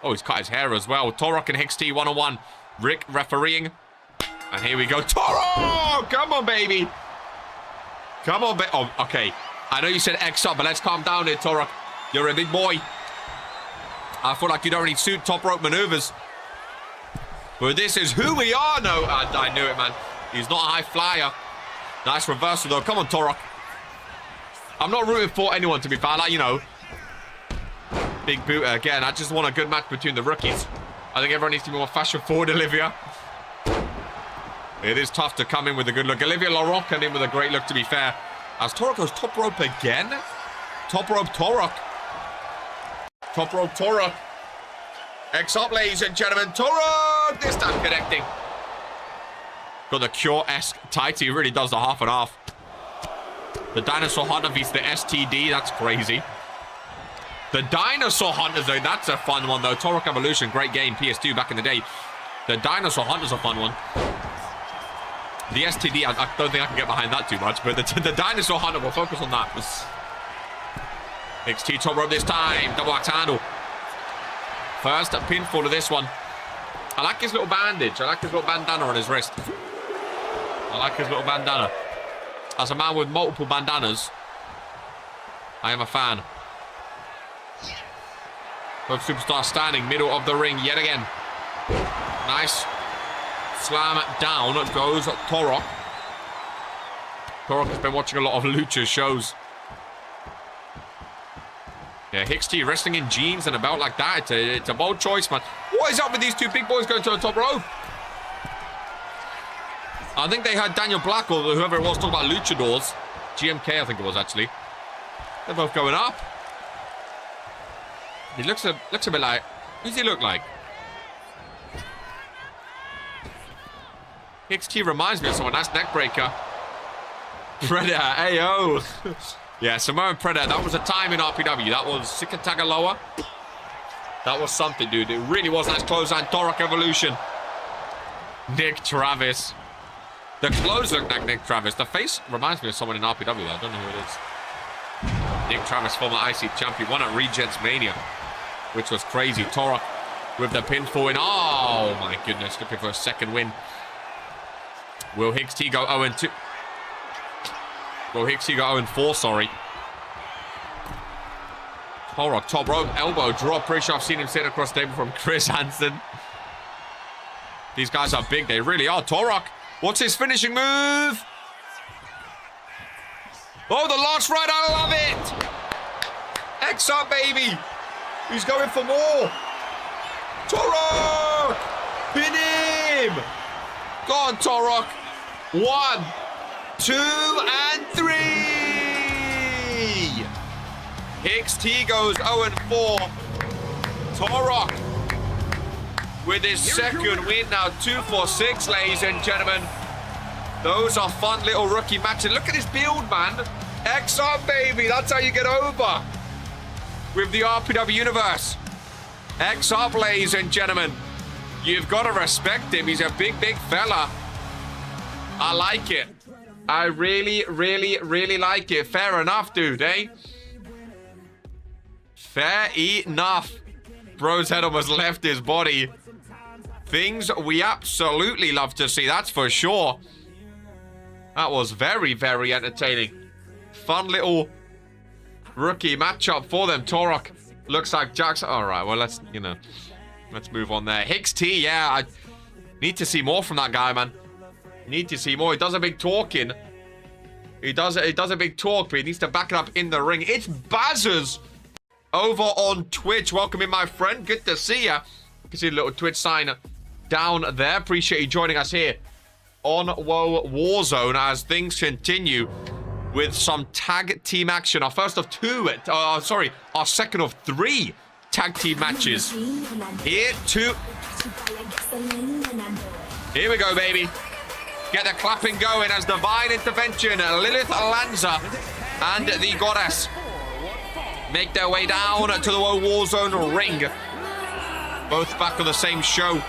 Oh, he's cut his hair as well. Torok and HixT one-on-one. Rick refereeing. And here we go. Torok! Come on, baby. Come on, baby. Oh, okay. I know you said X up, but let's calm down here, Torok. You're a big boy. I feel like you don't really suit top rope maneuvers. But this is who we are. No, I knew it, man. He's not a high flyer. Nice reversal, though. Come on, Torok. I'm not rooting for anyone, to be fair. Like, you know, big boot again. I just want a good match between the rookies. I think everyone needs to be more fashion forward, Olivia. It is tough to come in with a good look. Olivia Laurent came in with a great look, to be fair. As Torok goes top rope again. Top rope Torok. Top rope Torok. X up, ladies and gentlemen. Torok! This time connecting. Got the Cure-esque tight. He really does the half and half. The Dinosaur Hunter beats the STD. That's crazy. The Dinosaur Hunters, though. That's a fun one, though. Torok Evolution. Great game. PS2 back in the day. The Dinosaur Hunter's a fun one. The STD, I don't think I can get behind that too much. But the Dinosaur Hunter, we'll focus on that. HixT top rope this time. Double axe handle. First pinfall of this one. I like his little bandage. I like his little bandana on his wrist. I like his little bandana. As a man with multiple bandanas, I am a fan. Both superstars standing middle of the ring yet again. Nice. Slam down goes Torok. Torok has been watching a lot of Lucha shows. Yeah, HixT wrestling in jeans and a belt like that. It's a bold choice, man. What is up with these two big boys going to the top rope? I think they had Daniel Black or whoever it was talking about luchadors. GMK, I think it was, actually. They're both going up. He looks a bit like... Who does he look like? HixT reminds me of someone. Nice neck breaker. Predator, AO. Yeah, Samoan Predator. That was a time in RPW. That was Sikatagaloa. That was something, dude. It really was. Nice clothesline. Torok Evolution. Nick Travis. The clothes look like Nick Travis. The face reminds me of someone in RPW. I don't know who it is. Nick Travis, former IC champion. Won at Regents Mania, which was crazy. Torok with the pinfall in. Oh, my goodness. Looking for a second win. Will HixT go 0-2? Will HixT go 0-4, sorry. Torok, top rope, elbow drop. Pretty sure I've seen him sit across the table from Chris Hansen. These guys are big. They really are. Torok, what's his finishing move? Oh, the last ride. I love it. X up, baby. He's going for more. Torok, pin him. Go on, Torok. 1, 2, and 3. HixT goes 0-4. Torok with his second win now. 2-for-6, ladies and gentlemen. Those are fun little rookie matches. Look at his build, man. X up, baby. That's how you get over with the RPW universe. X up, ladies and gentlemen. You've got to respect him. He's a big, big fella. I like it. I really, really, really like it. Fair enough, dude, eh? Fair enough. Bro's head almost left his body. Things we absolutely love to see, that's for sure. That was very, very entertaining. Fun little rookie matchup for them. Torok looks like Jackson. All right, well, let's move on there. Hicks T, yeah, I need to see more from that guy, man. Need to see more. He does a big talking. He does a big talk, but he needs to back it up in the ring. It's Bazzers over on Twitch. Welcome in, my friend. Good to see ya. You can see a little Twitch sign down there. Appreciate you joining us here on WOAH Warzone as things continue with some tag team action. Our first of two, our second of three tag team matches. Here we go, baby. Get the clapping going as divine intervention. Lilith Lanza and the Goddess make their way down to the WOAH Warzone ring. Both back on the same show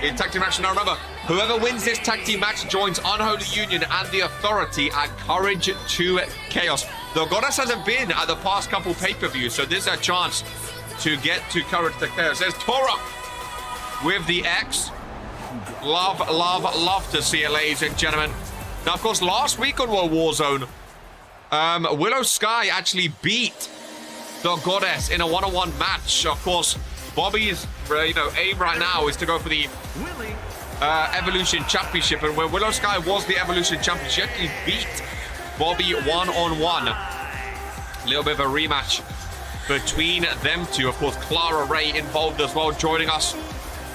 in tag team action. Now remember, whoever wins this tag team match joins Unholy Union and the Authority at Courage to Chaos. The Goddess hasn't been at the past couple pay-per-views, so there's a chance to get to Courage to Chaos. There's Tora with the X. Love, love, love to see it, ladies and gentlemen. Now, of course, last week on WOAH Warzone, Willow Sky actually beat the Goddess in a one-on-one match. Of course, Bobby's aim right now is to go for the Evolution Championship, and when Willow Sky was the Evolution Champion, she actually beat Bobby one-on-one. A little bit of a rematch between them two. Of course, Clara Ray involved as well, joining us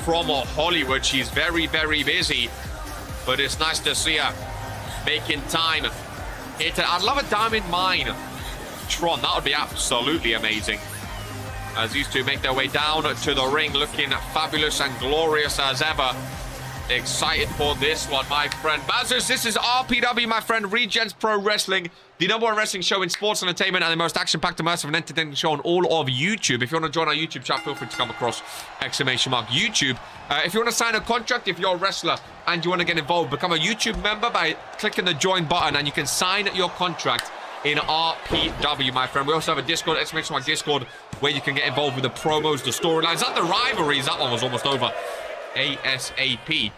from Hollywood. She's very, very busy, but it's nice to see her making time. I'd love a Diamond Mine Tron. That would be absolutely amazing. As these two make their way down to the ring, looking fabulous and glorious as ever. Excited for this one, my friend. Bazzers, this is RPW, my friend. Regents Pro Wrestling, the #1 wrestling show in sports and entertainment and the most action-packed, immersive, and entertaining show on all of YouTube. If you want to join our YouTube chat, feel free to come across !YouTube. If you want to sign a contract, if you're a wrestler and you want to get involved, become a YouTube member by clicking the join button, and you can sign your contract in RPW, my friend. We also have a Discord, !Discord, where you can get involved with the promos, the storylines, not the rivalries. That one was almost over. ASAP.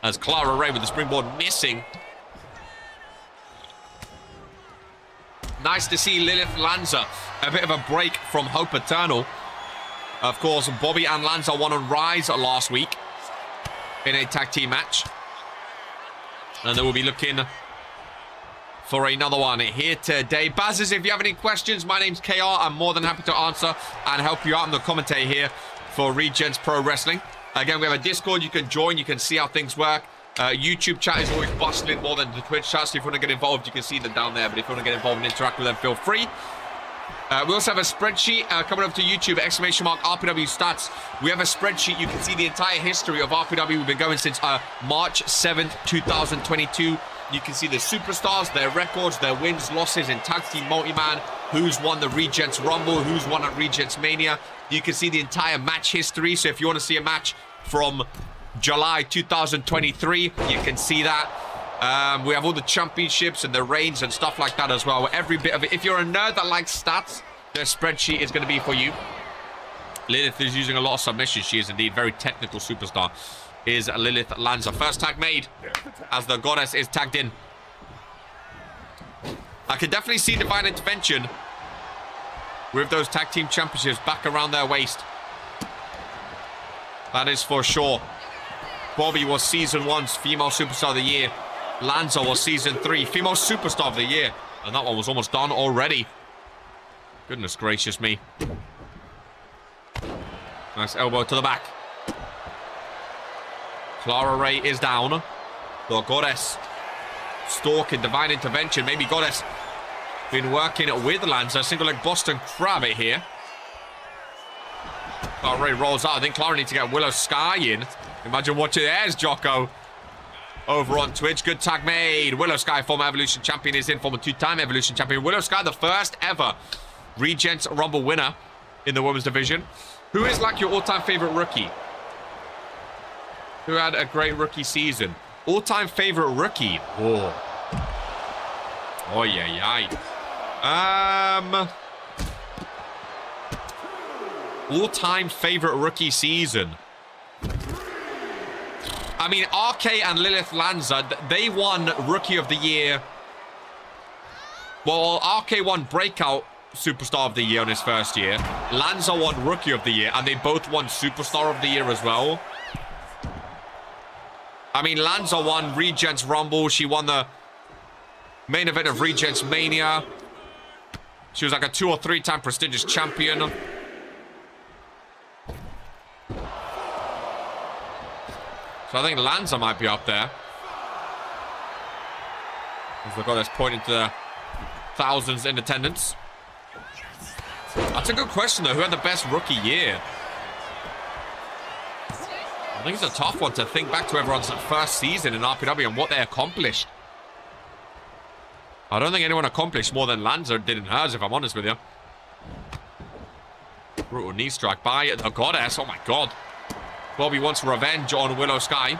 As Clara Ray with the springboard missing. Nice to see Lilith Lanza. A bit of a break from Hope Eternal. Of course, Bobby and Lanza won on Rise last week in a tag team match. And they will be looking for another one here today. Bazzers, if you have any questions, my name's KR. I'm more than happy to answer and help you out in the commentary here for Regents Pro Wrestling. Again, we have a Discord you can join. You can see how things work. YouTube chat is always bustling more than the Twitch chat, so if you want to get involved, you can see them down there. But if you want to get involved and interact with them, feel free. We also have a spreadsheet coming up to YouTube, !RPW stats. We have a spreadsheet. You can see the entire history of RPW. We've been going since March 7th, 2022. You can see the superstars, their records, their wins, losses in tag team multi-man, who's won the Regents Rumble, who's won at Regents Mania. You can see the entire match history. So if you want to see a match from July 2023, you can see that. We have all the championships and the reigns and stuff like that as well. Every bit of it. If you're a nerd that likes stats, the spreadsheet is going to be for you. Lilith is using a lot of submissions. She is indeed very technical superstar. Is Lilith Lanza. First tag made as the Goddess is tagged in. I can definitely see divine intervention with those tag team championships back around their waist. That is for sure. Bobby was season 1's female superstar of the year. Lanza was season 3 female superstar of the year. And that one was almost done already. Goodness gracious me. Nice elbow to the back. Clara Ray is down. The Goddess stalking divine intervention. Maybe Goddess been working with Lanza. Single leg Boston Crab it here. Clara Ray rolls out. I think Clara needs to get Willow Sky in. Imagine watching. There's Jocko over on Twitch. Good tag made. Willow Sky, former Evolution champion, is in, former 2-time Evolution champion. Willow Sky, the first ever Regents Rumble winner in the women's division. Who is like your all-time favorite rookie? Who had a great rookie season? All-time favorite rookie? Oh. Oh, yeah. All-time favorite rookie season. I mean, RK and Lilith Lanza, they won Rookie of the Year. Well, RK won Breakout Superstar of the Year on his first year. Lanza won Rookie of the Year, and they both won Superstar of the Year as well. I mean, Lanza won Regents Rumble. She won the main event of Regents Mania. She was like a 2 or 3 time prestigious champion. So I think Lanza might be up there. As we've got this pointing to the thousands in attendance. That's a good question, though. Who had the best rookie year? I think it's a tough one to think back to everyone's first season in RPW and what they accomplished. I don't think anyone accomplished more than Lanza did in hers, if I'm honest with you. Brutal knee strike by the Goddess. Oh, my God. Bobby wants revenge on Willow Sky.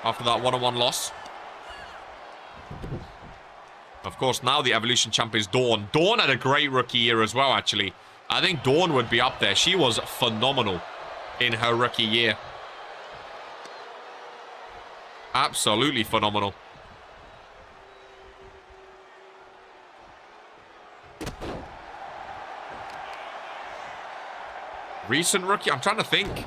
After that one-on-one loss. Of course, now the Evolution champ is Dawn. Dawn had a great rookie year as well, actually. I think Dawn would be up there. She was phenomenal in her rookie year. Absolutely phenomenal. Recent rookie? I'm trying to think.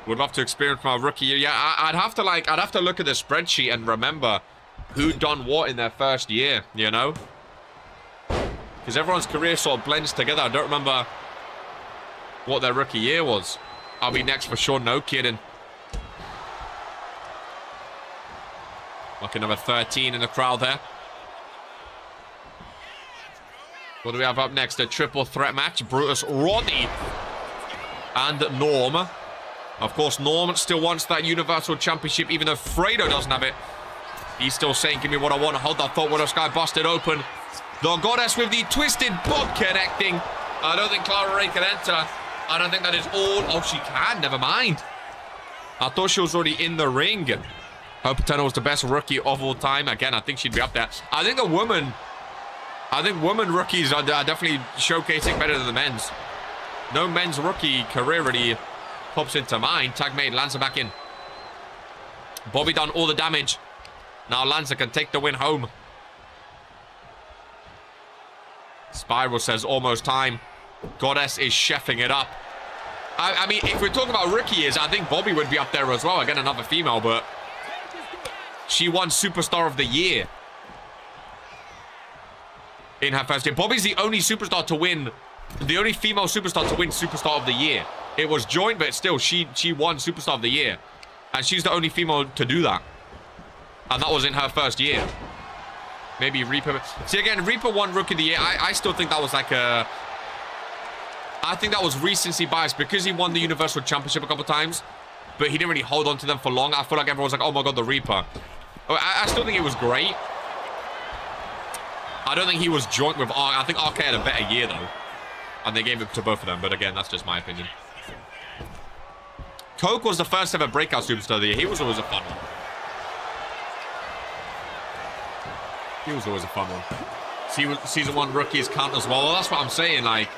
Would love to experience my rookie year. Yeah, I'd have to look at the spreadsheet and remember who done what in their first year, you know? Because everyone's career sort of blends together. I don't remember what their rookie year was. I'll be next for sure, no kidding. Lucky number 13 in the crowd there. What do we have up next? A triple threat match. Brutus, Roddy, and Norm. Of course, Norm still wants that Universal Championship, even though Fredo doesn't have it. He's still saying, give me what I want. Hold that thought. Willow Sky busted open. The Goddess with the twisted bob connecting. I don't think Clara Ray can enter. I don't think that is all. Oh, she can. Never mind. I thought she was already in the ring. Her Paterno was the best rookie of all time. Again, I think she'd be up there. I think women rookies are definitely showcasing better than the men's. No men's rookie career really pops into mind. Tag made. Lanza back in. Bobby done all the damage. Now Lanza can take the win home. Spiral says almost time. Goddess is chefing it up. I mean, if we're talking about rookie years, I think Bobby would be up there as well. Again, another female, but she won Superstar of the Year in her first year. Bobby's the only superstar to win, the only female superstar to win Superstar of the Year. It was joint, but still, she won Superstar of the Year. And she's the only female to do that. And that was in her first year. Maybe Reaper. See, again, Reaper won Rookie of the Year. I still think that was like a... I think that was recency bias because he won the Universal Championship a couple times. But he didn't really hold on to them for long. I feel like everyone's like, oh my God, the Reaper. I still think it was great. I don't think he was joint with RK. I think RK had a better year, though. And they gave it to both of them. But again, that's just my opinion. Coke was the first ever breakout superstar of the year. He was always a fun one. He was always a fun one. Season 1 rookies count as well. Well, that's what I'm saying. Like,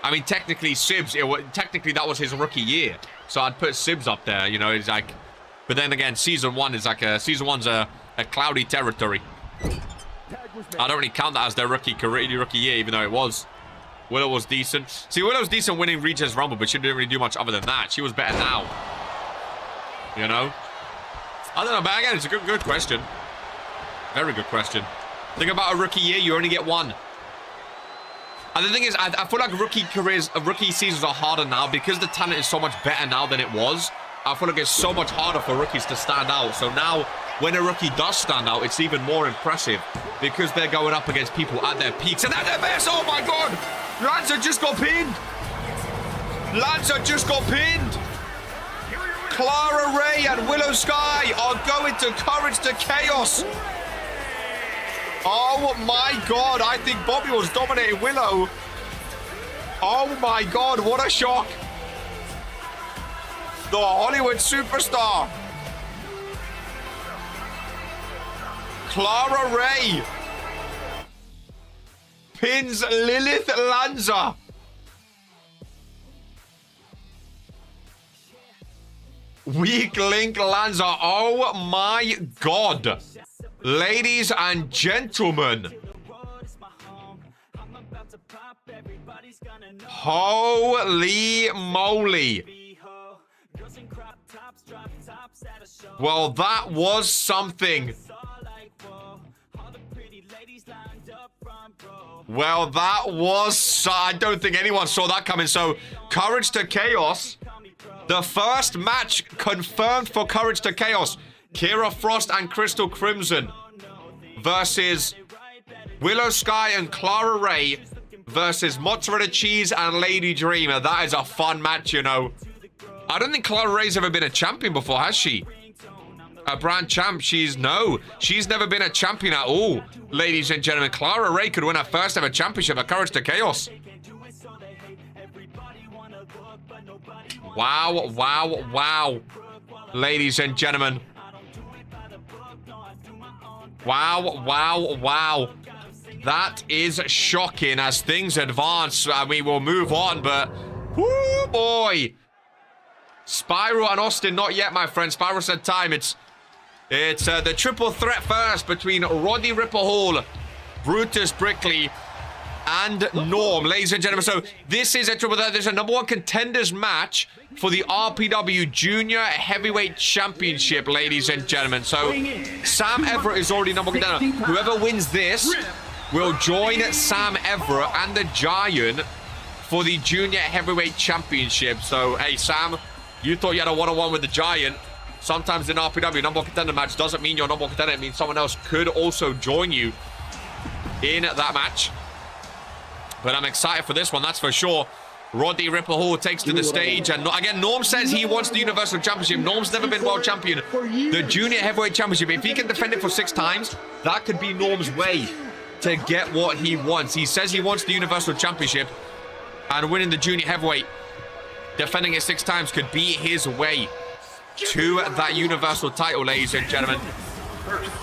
I mean, technically, Sibs, technically that was his rookie year. So I'd put Sibs up there, you know, it's like, but then again, season 1 is like season 1's a cloudy territory. I don't really count that as their rookie year, even though it was. Willow was decent. See, Willow's decent winning Regents Rumble, but she didn't really do much other than that. She was better now. You know? I don't know, but again, it's a good question. Very good question. Think about a rookie year, you only get one. And the thing is, I feel like rookie seasons are harder now because the talent is so much better now than it was. I feel like it's so much harder for rookies to stand out. So now, when a rookie does stand out, it's even more impressive because they're going up against people at their peaks and at their best. Oh my God! Lanza just got pinned! Lanza just got pinned! Clara Ray and Willow Sky are going to Courage to Chaos. Oh my God, I think Bobby was dominating Willow. Oh my God, what a shock. The Hollywood superstar. Clara Ray pins Lilith Lanza. Weak link Lanza. Oh my God. Ladies and gentlemen. Holy moly. Well, that was something. Well, that was... I don't think anyone saw that coming. So, Courage to Chaos. The first match confirmed for Courage to Chaos. Kira Frost and Crystal Crimson versus Willow Sky and Clara Ray versus Mozzarella Cheese and Lady Dreamer. That is a fun match, you know. I don't think Clara Ray's ever been a champion before, has she? A brand champ? She's never been a champion at all. Ladies and gentlemen, Clara Ray could win her first ever championship at Courage to Chaos. Wow, wow, wow. Ladies and gentlemen. Wow, wow, wow. That is shocking. As things advance, we will move on, but... Whoo, boy. Spyro and Austin, not yet, my friend. Spyro said time. It's the triple threat first between Roddy Ripper Hall, Brutus Brickley, and Norm, ladies and gentlemen. So this is a triple threat. There's a #1 contenders match for the RPW Junior Heavyweight Championship, ladies and gentlemen. So Sam Everett is already #1 contender. Whoever wins this will join Sam Everett and the Giant for the Junior Heavyweight Championship. So, hey, Sam, you thought you had a one-on-one with the Giant. Sometimes in RPW, #1 contender match doesn't mean you're #1 contender. It means someone else could also join you in that match. But I'm excited for this one, that's for sure. Roddy Ripper Hall takes to the stage. And again, Norm says he wants the Universal Championship. Norm's never been world champion. The Junior Heavyweight Championship, if he can defend it for 6 times, that could be Norm's way to get what he wants. He says he wants the Universal Championship. And winning the Junior Heavyweight, defending it 6 times, could be his way to that Universal title, ladies and gentlemen.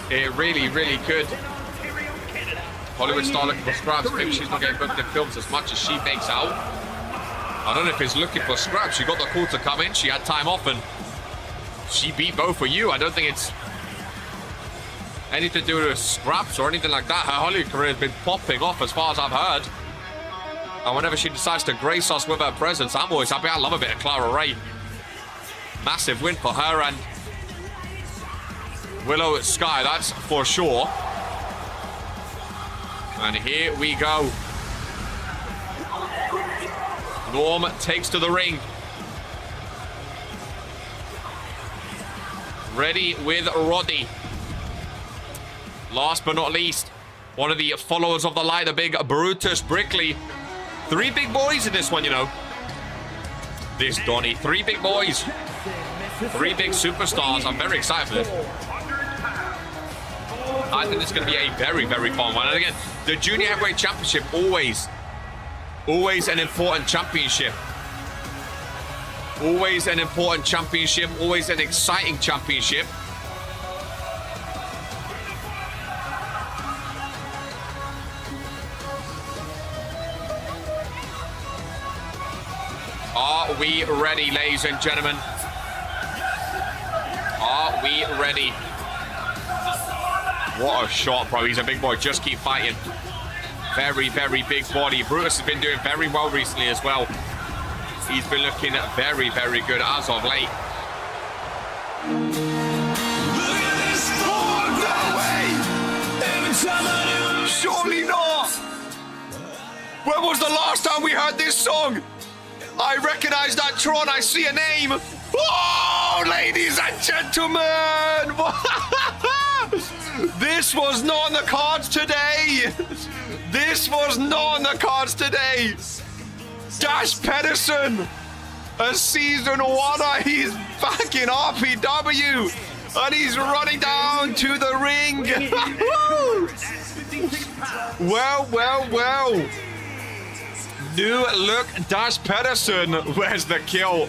It really, really could. Hollywood star looking for scraps. Maybe she's not getting booked in films as much as she makes out. I don't know if he's looking for scraps. She got the call to come in. She had time off and she beat both of you. I don't think it's anything to do with scraps or anything like that. Her Hollywood career has been popping off as far as I've heard. And whenever she decides to grace us with her presence, I'm always happy. I love a bit of Clara Ray. Massive win for her and Willow Sky, that's for sure. And here we go. Norm takes to the ring. Ready with Roddy. Last but not least, one of the followers of the light, the big Brutus Brickley. 3 big boys in this one, you know. This Donny. 3 big boys. 3 big superstars. I'm very excited for this. I think it's going to be a very, very fun one. And again, the Junior Heavyweight Championship, always an important championship. Always an important championship. Always an exciting championship. Are we ready, ladies and gentlemen? Are we ready? What a shot, bro. He's a big boy. Just keep fighting. Very, very big body. Brutus has been doing very well recently as well. He's been looking very, very good as of late. Look at this forward way. Surely not. When was the last time we heard this song? I recognize that Tron. I see a name. Oh, ladies and gentlemen. This was not on the cards today. This was not on the cards today. Dash Pedersen, a season 1. He's back in RPW. And he's running down to the ring. Well, well, well. New look, Dash Pedersen. Where's the kill?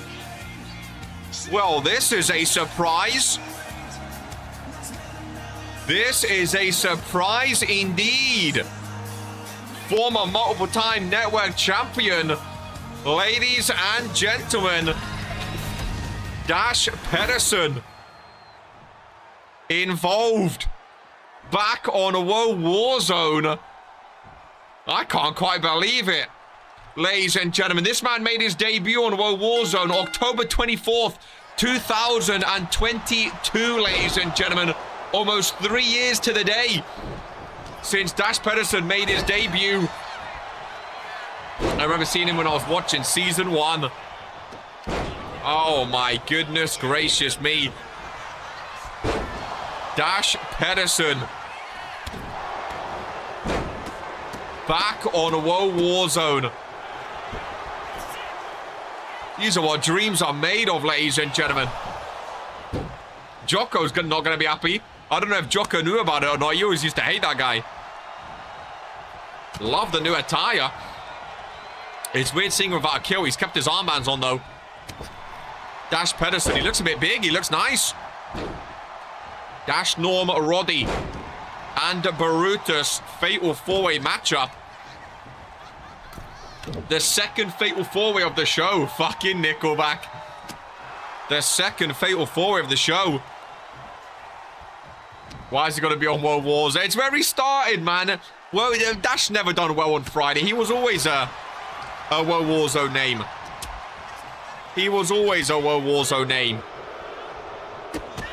Well, this is a surprise. This is a surprise indeed. Former multiple-time network champion, ladies and gentlemen, Dash Pedersen involved back on WOAH Warzone. I can't quite believe it. Ladies and gentlemen, this man made his debut on WOAH Warzone October 24th, 2022, ladies and gentlemen. Almost 3 years to the day since Dash Pedersen made his debut. I remember seeing him when I was watching Season 1. Oh my goodness gracious me. Dash Pedersen. Back on WOAH Warzone. These are what dreams are made of, ladies and gentlemen. Jocko's not going to be happy. I don't know if Jocko knew about it or not. He always used to hate that guy. Love the new attire. It's weird seeing him without a kill. He's kept his armbands on, though. Dash Pedersen. He looks a bit big. He looks nice. Dash Norm Roddy and Barutus Fatal 4-Way matchup. The second Fatal 4-Way of the show. Fucking Nickelback. The second Fatal 4-Way of the show. Why is he going to be on WOAH Wars? It's where he started, man. Well, Dash never done well on Friday. He was always a WOAH Warzone name. He was always a WOAH Warzone name.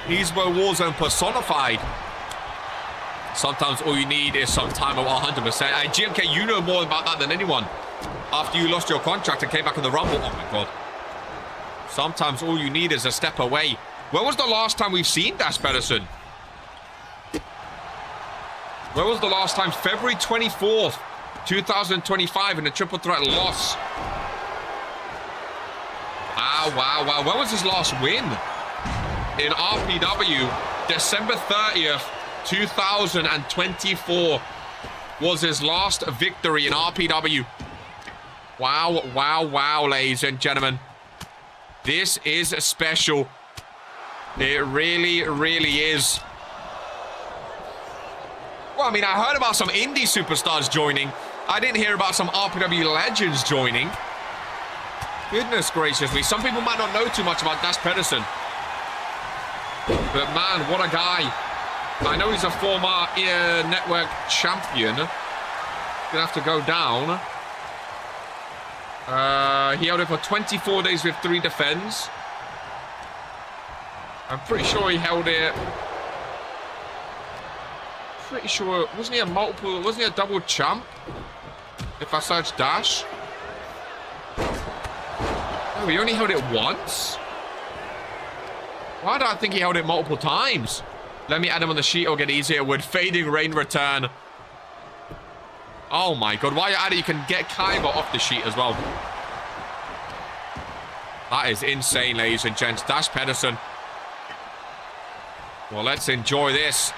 He's WOAH Warzone personified. Sometimes all you need is some time of 100%. And GMK, you know more about that than anyone. After you lost your contract and came back in the Rumble. Oh, my God. Sometimes all you need is a step away. When was the last time we've seen Dash Pedersen? When was the last time? February 24th, 2025 in a triple threat loss. Wow. When was his last win? In RPW, December 30th, 2024 was his last victory in RPW. Wow, ladies and gentlemen. This is special. It really, really is. Well, I mean, I heard about some indie superstars joining. I didn't hear about some RPW legends joining. Goodness gracious me. Some people might not know too much about Dash Pedersen. But man, what a guy. I know he's a former network champion. Gonna have to go down. He held it for 24 days with 3 defends. I'm pretty sure he held it. Pretty sure, wasn't he a double champ? If I search Dash. Oh, he only held it once? Why do I think he held it multiple times? Let me add him on the sheet, it'll get easier. Would Fading Rain return? Oh my God, while you're at it, you can get Kaiba off the sheet as well. That is insane, ladies and gents. Dash Pedersen. Well, let's enjoy this.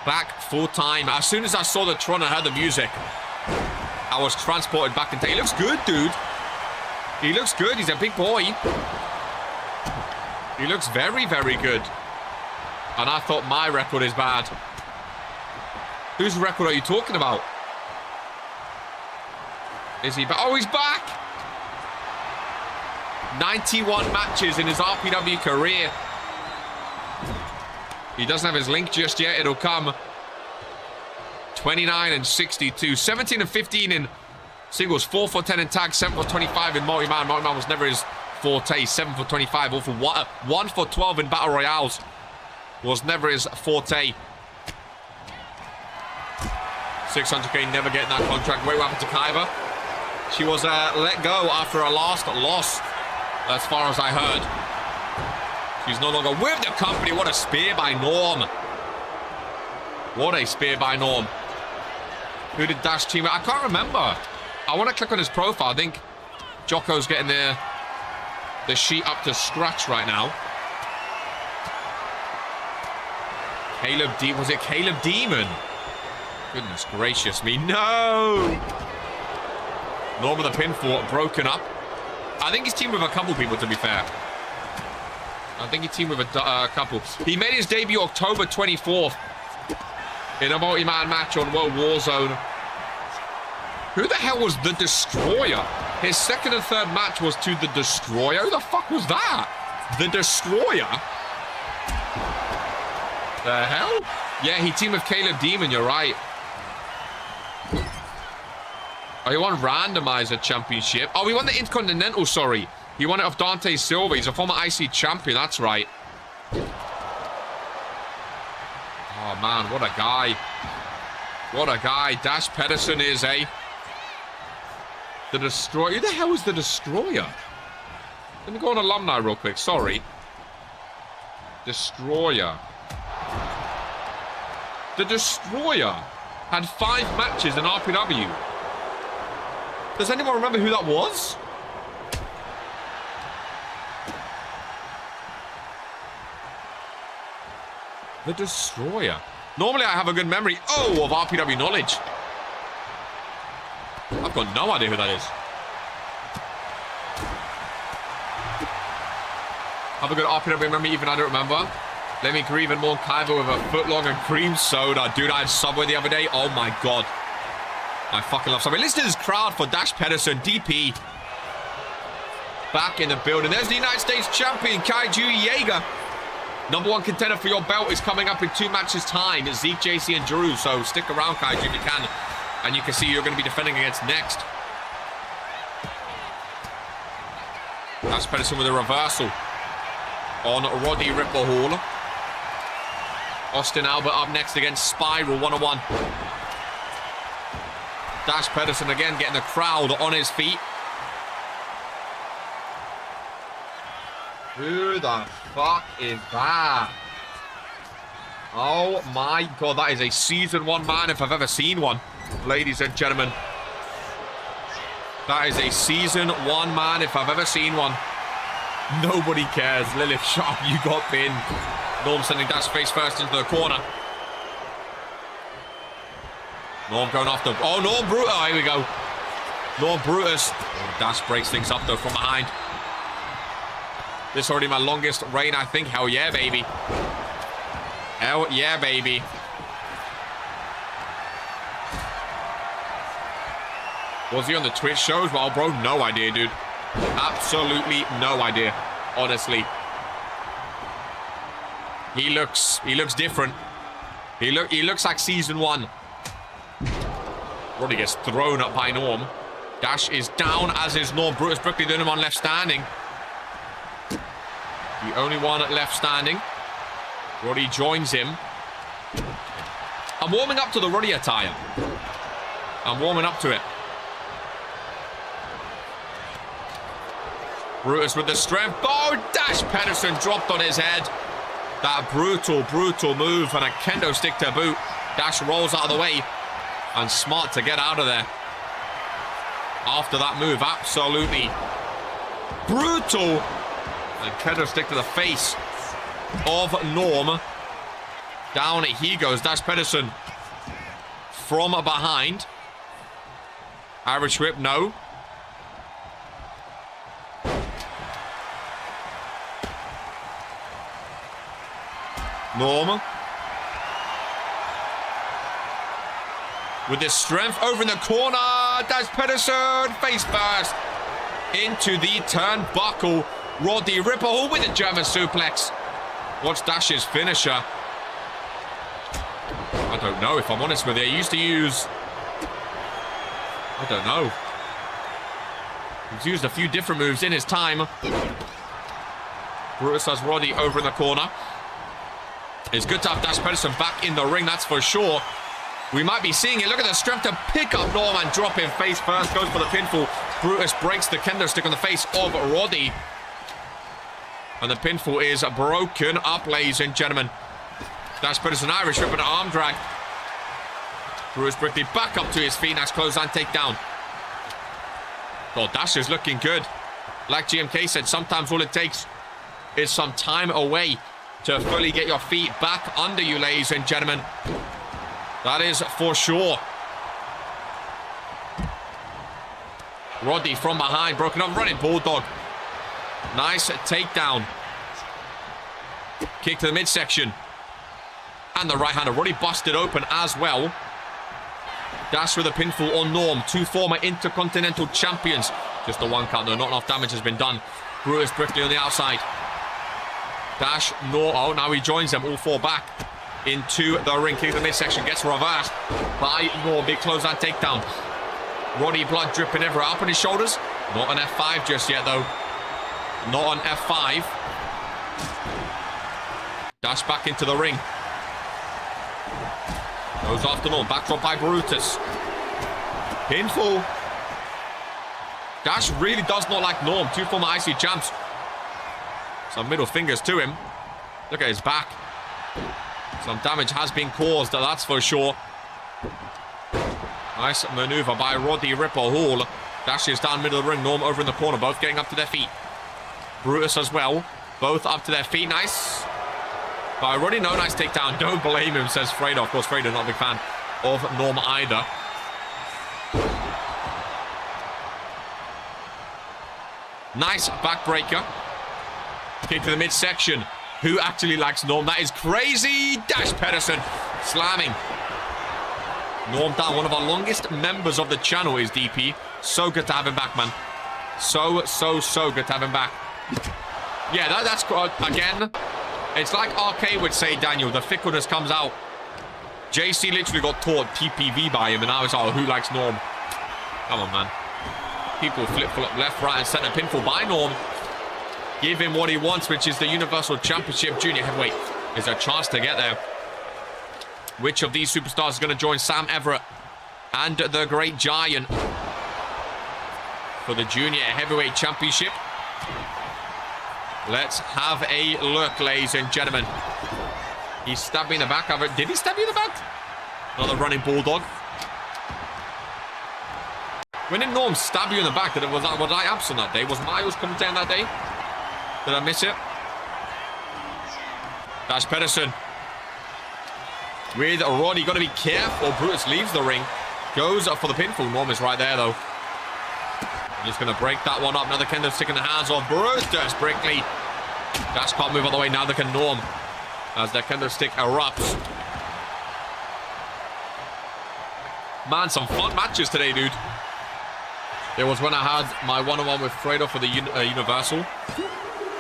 Back full time. As soon as I saw the Tron and heard the music, I was transported back in time. He looks good, dude. He looks good. He's a big boy. He looks very, very good. And I thought my record is bad. Whose record are you talking about? Is he back? Oh, he's back! 91 matches in his RPW career. He doesn't have his link just yet. It'll come. 29 and 62. 17 and 15 in singles. 4 for 10 in tag. 7 for 25 in multi-man. Multi-man was never his forte. 7 for 25. All for 1 for 12 in battle royales. Was never his forte. 600k, never getting that contract. Wait, what happened to Kaiba? She was let go after her last loss, as far as I heard. She's no longer with the company. What a spear by Norm. What a spear by Norm. Who did Dash team? I can't remember. I want to click on his profile. I think Jocko's getting the sheet up to scratch right now. Was it Caleb Demon? Goodness gracious me. No! Norm with the pinfall, broken up. I think he's teamed with a couple people, to be fair. I think he teamed with a couple. He made his debut October 24th in a multi-man match on WOAH Warzone. Who the hell was the Destroyer? His second and third match was to the Destroyer. Who the fuck was that? The Destroyer? The hell? Yeah, he teamed with Caleb Demon, you're right. Oh, he won Randomizer Championship. Oh, he won the Intercontinental, sorry. He won it off Dante Silva. He's a former IC champion, that's right. Oh, man, what a guy. What a guy. Dash Pedersen is a... The Destroyer. Who the hell is the Destroyer? Let me go on alumni real quick. Sorry. Destroyer. The Destroyer had 5 matches in RPW. Does anyone remember who that was? The Destroyer. Normally I have a good memory, of RPW knowledge. I've got no idea who that is. Have a good RPW memory, even I don't remember. Let me grieve and mourn Kaiba with a footlong and cream soda. Dude, I had Subway the other day. Oh my god. I fucking love Subway. Listen to this crowd for Dash Pedersen, DP. Back in the building. There's the United States champion, Kaiju Jaeger. #1 contender for your belt is coming up in 2 matches' time. It's Zeke, JC, and Drew. So stick around, Kaiju, if you can. And you can see you're going to be defending against next. Dash Pedersen with a reversal on Roddy Ripperhall. Austin Albert up next against Spiral, 1-on-1. Dash Pedersen again getting the crowd on his feet. Who the fuck is that? Oh my god, that is a Season 1 man if I've ever seen one. Ladies and gentlemen. That is a Season 1 man if I've ever seen one. Nobody cares. Lilith, shut up, you got pinned. Norm sending Dash face first into the corner. Norm going after... Oh, Norm Brutus. Oh, here we go. Norm Brutus. Oh, Dash breaks things up, though, from behind. This is already my longest reign, I think. Hell yeah, baby. Hell yeah, baby. Was he on the Twitch shows? Well, bro, no idea, dude. Absolutely no idea, honestly. He looks different. He looks like Season 1. Roddy gets thrown up by Norm. Dash is down, as is Norm. Brutus Brooklyn doing him on left standing. The only one left standing. Roddy joins him. I'm warming up to the Roddy attire. I'm warming up to it. Brutus with the strength. Oh, Dash Pedersen dropped on his head. That brutal move and a kendo stick to boot. Dash rolls out of the way. And smart to get out of there. After that move, absolutely brutal. And kendo stick to the face of Norm. Down he goes. Dash Pedersen from behind. Irish whip, no. Norm. With his strength over in the corner. Dash Pedersen face first into the turnbuckle. Roddy Ripperhall with a German suplex. What's Dash's finisher? I don't know, if I'm honest with you. He used to use... I don't know. He's used a few different moves in his time. Brutus has Roddy over in the corner. It's good to have Dash Pedersen back in the ring, that's for sure. We might be seeing it. Look at the strength to pick up Norm and drop him face first. Goes for the pinfall. Brutus breaks the kendo stick on the face of Roddy. And the pinfall is broken up, ladies and gentlemen. Dash Pedersen Irish whip and an arm drag. Brutus Brickley back up to his feet. Nice clothesline takedown. Oh, Dash is looking good. Like GMK said, sometimes all it takes is some time away to fully get your feet back under you, ladies and gentlemen. That is for sure. Roddy from behind, broken up, running bulldog. Nice takedown. Kick to the midsection. And the right hander. Roddy busted open as well. Dash with a pinfall on Norm. 2 former Intercontinental champions. Just the 1 count though. Not enough damage has been done. Brutus Brickley on the outside. Dash, Norm. Oh, now he joins them. All 4 back. into the ring. Kick the midsection. Gets reversed by Norm. Big clothesline takedown. Roddy blood dripping everywhere. Up on his shoulders. Not an F5 just yet, though. Not on F5. Dash back into the ring. Goes after Norm. Backdrop by Brutus. Pinfall. Dash really does not like Norm. Two former IC champs. Some middle fingers to him. Look at his back. Some damage has been caused, that's for sure. Nice maneuver by Roddy Ripper Hall. Dashes down middle of the ring. Norm over in the corner. Both getting up to their feet. Brutus as well. Both up to their feet. Nice. By Roddy. No, nice takedown. Don't blame him, says Fredo. Of course, Fredo not a big fan of Norm either. Nice backbreaker. Kick to the midsection. Who actually likes Norm? That is crazy. Dash Pedersen slamming. Norm down. One of our longest members of the channel is DP. So good to have him back, man. So good to have him back. Yeah, that's again. It's like RK would say, Daniel. The fickleness comes out. JC literally got taught TPV by him, and now it's all who likes Norm. Come on, man. People flip-flop left, right, and center. Pinfall by Norm. Give him what he wants, which is the Universal Championship Junior Heavyweight. There's a chance to get there. Which of these superstars is going to join Sam Everett and the Great Giant for the Junior Heavyweight Championship? Let's have a look, ladies and gentlemen. He stabbed me in the back. Did he stab you in the back? Another running bulldog. When did Norm stab you in the back? Was I absent that day? Was Miles commentating that day? Did I miss it? Dash Pedersen. With Roddy. Got to be careful. Brutus leaves the ring. Goes up for the pinfall. Norm is right there, though. Just going to break that one up. Another kendo stick in the hands of Brutus. Brinkley. Dash can't move all the way. Now look at Norm as their kendo stick erupts. Man, some fun matches today, dude. There was when I had my one-on-one with Fredo for the Universal.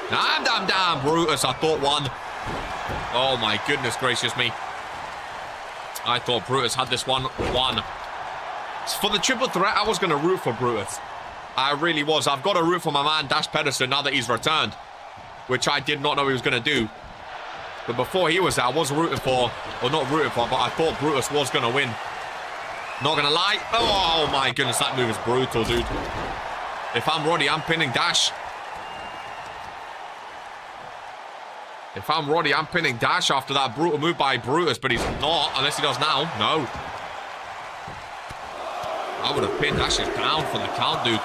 Damn, Brutus, I thought won. Oh my goodness gracious me. I thought Brutus had this one won. For the triple threat, I was going to root for Brutus. I really was. I've got to root for my man, Dash Pedersen, now that he's returned. Which I did not know he was going to do. But before he was there, I was rooting for, or not rooting for, but I thought Brutus was going to win. Not going to lie. Oh my goodness, that move is brutal, dude. If I'm Roddy, I'm pinning Dash. If I'm Roddy, I'm pinning Dash after that brutal move by Brutus, but he's not, unless he does now. No. I would have pinned Dash down for the count, dude.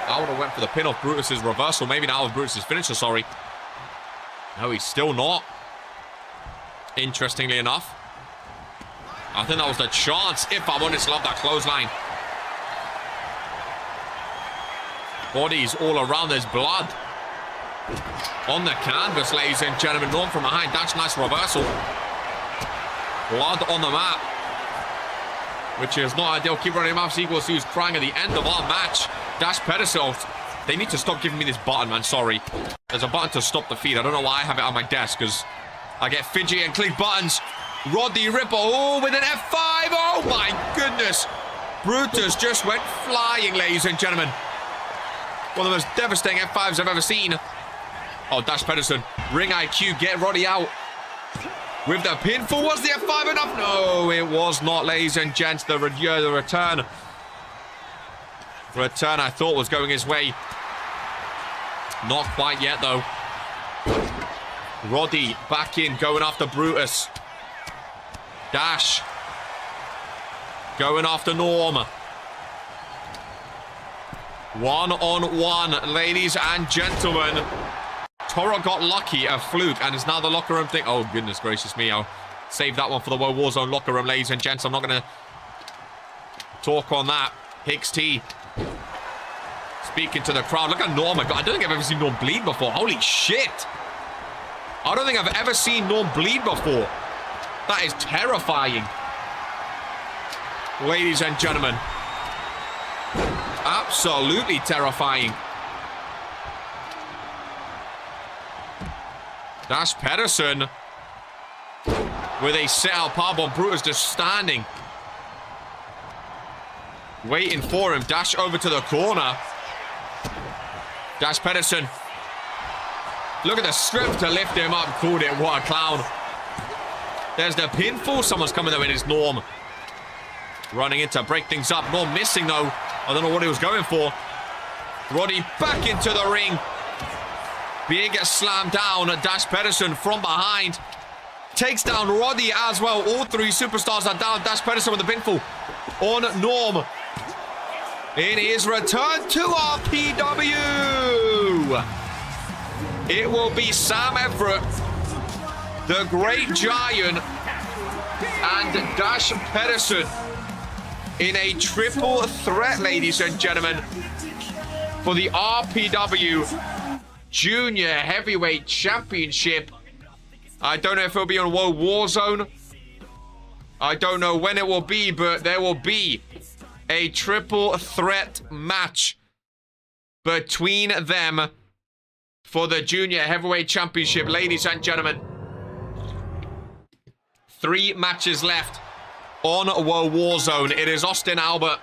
I would have went for the pin off Brutus's reversal. Maybe now with Brutus's finisher, sorry. No, he's still not. Interestingly enough. I think that was the chance, if I'm honest. Love that clothesline. Bodies all around, there's blood. On the canvas, ladies and gentlemen. Norm from behind. Dash, nice reversal. Blood on the mat. Which is not ideal. Keep running him off. Equals who's crying at the end of our match. Dash Pedersen. They need to stop giving me this button, man. Sorry. There's a button to stop the feed. I don't know why I have it on my desk, because I get fidgety and click buttons. Roddy Ripper. Oh, with an F5. Oh, my goodness. Brutus just went flying, ladies and gentlemen. One of the most devastating F5s I've ever seen. Oh, Dash Pedersen. Ring IQ. Get Roddy out. With the pinfall. Was the F5 enough? No, it was not, ladies and gents. The return. Return, I thought, was going his way. Not quite yet, though. Roddy back in, going after Brutus. Dash. Going after Norm. One-on-one, ladies and gentlemen. Toro got lucky, a fluke, and it's now the locker room thing. Oh, goodness gracious me. I'll save that one for the WOAH Warzone locker room, ladies and gents. I'm not going to talk on that. Hicks T. Speaking to the crowd. Look at Norm. I don't think I've ever seen Norm bleed before. Holy shit. I don't think I've ever seen Norm bleed before. That is terrifying. Ladies and gentlemen. Absolutely terrifying. Dash Pedersen. with a sit-out powerbomb. Brutus just standing, waiting for him. Dash over to the corner. Dash Pedersen. Look at the strength to lift him up. Called it. What a clown. There's the pinfall. Someone's coming though. It is Norm. Running in to break things up. Norm missing though. I don't know what he was going for. Roddy back into the ring. Big slam down. Dash Pedersen from behind. Takes down Roddy as well. All three superstars are down. Dash Pedersen with the pinfall on Norm. In his return to RPW. It will be Sam Everett, the Great Giant, and Dash Pedersen in a triple threat, ladies and gentlemen, for the RPW Junior Heavyweight Championship. I don't know if it'll be on WOAH Warzone. I don't know when it will be, but there will be a triple threat match between them for the Junior Heavyweight Championship, ladies and gentlemen. 3 matches left on WOAH Warzone. It is Austin Albert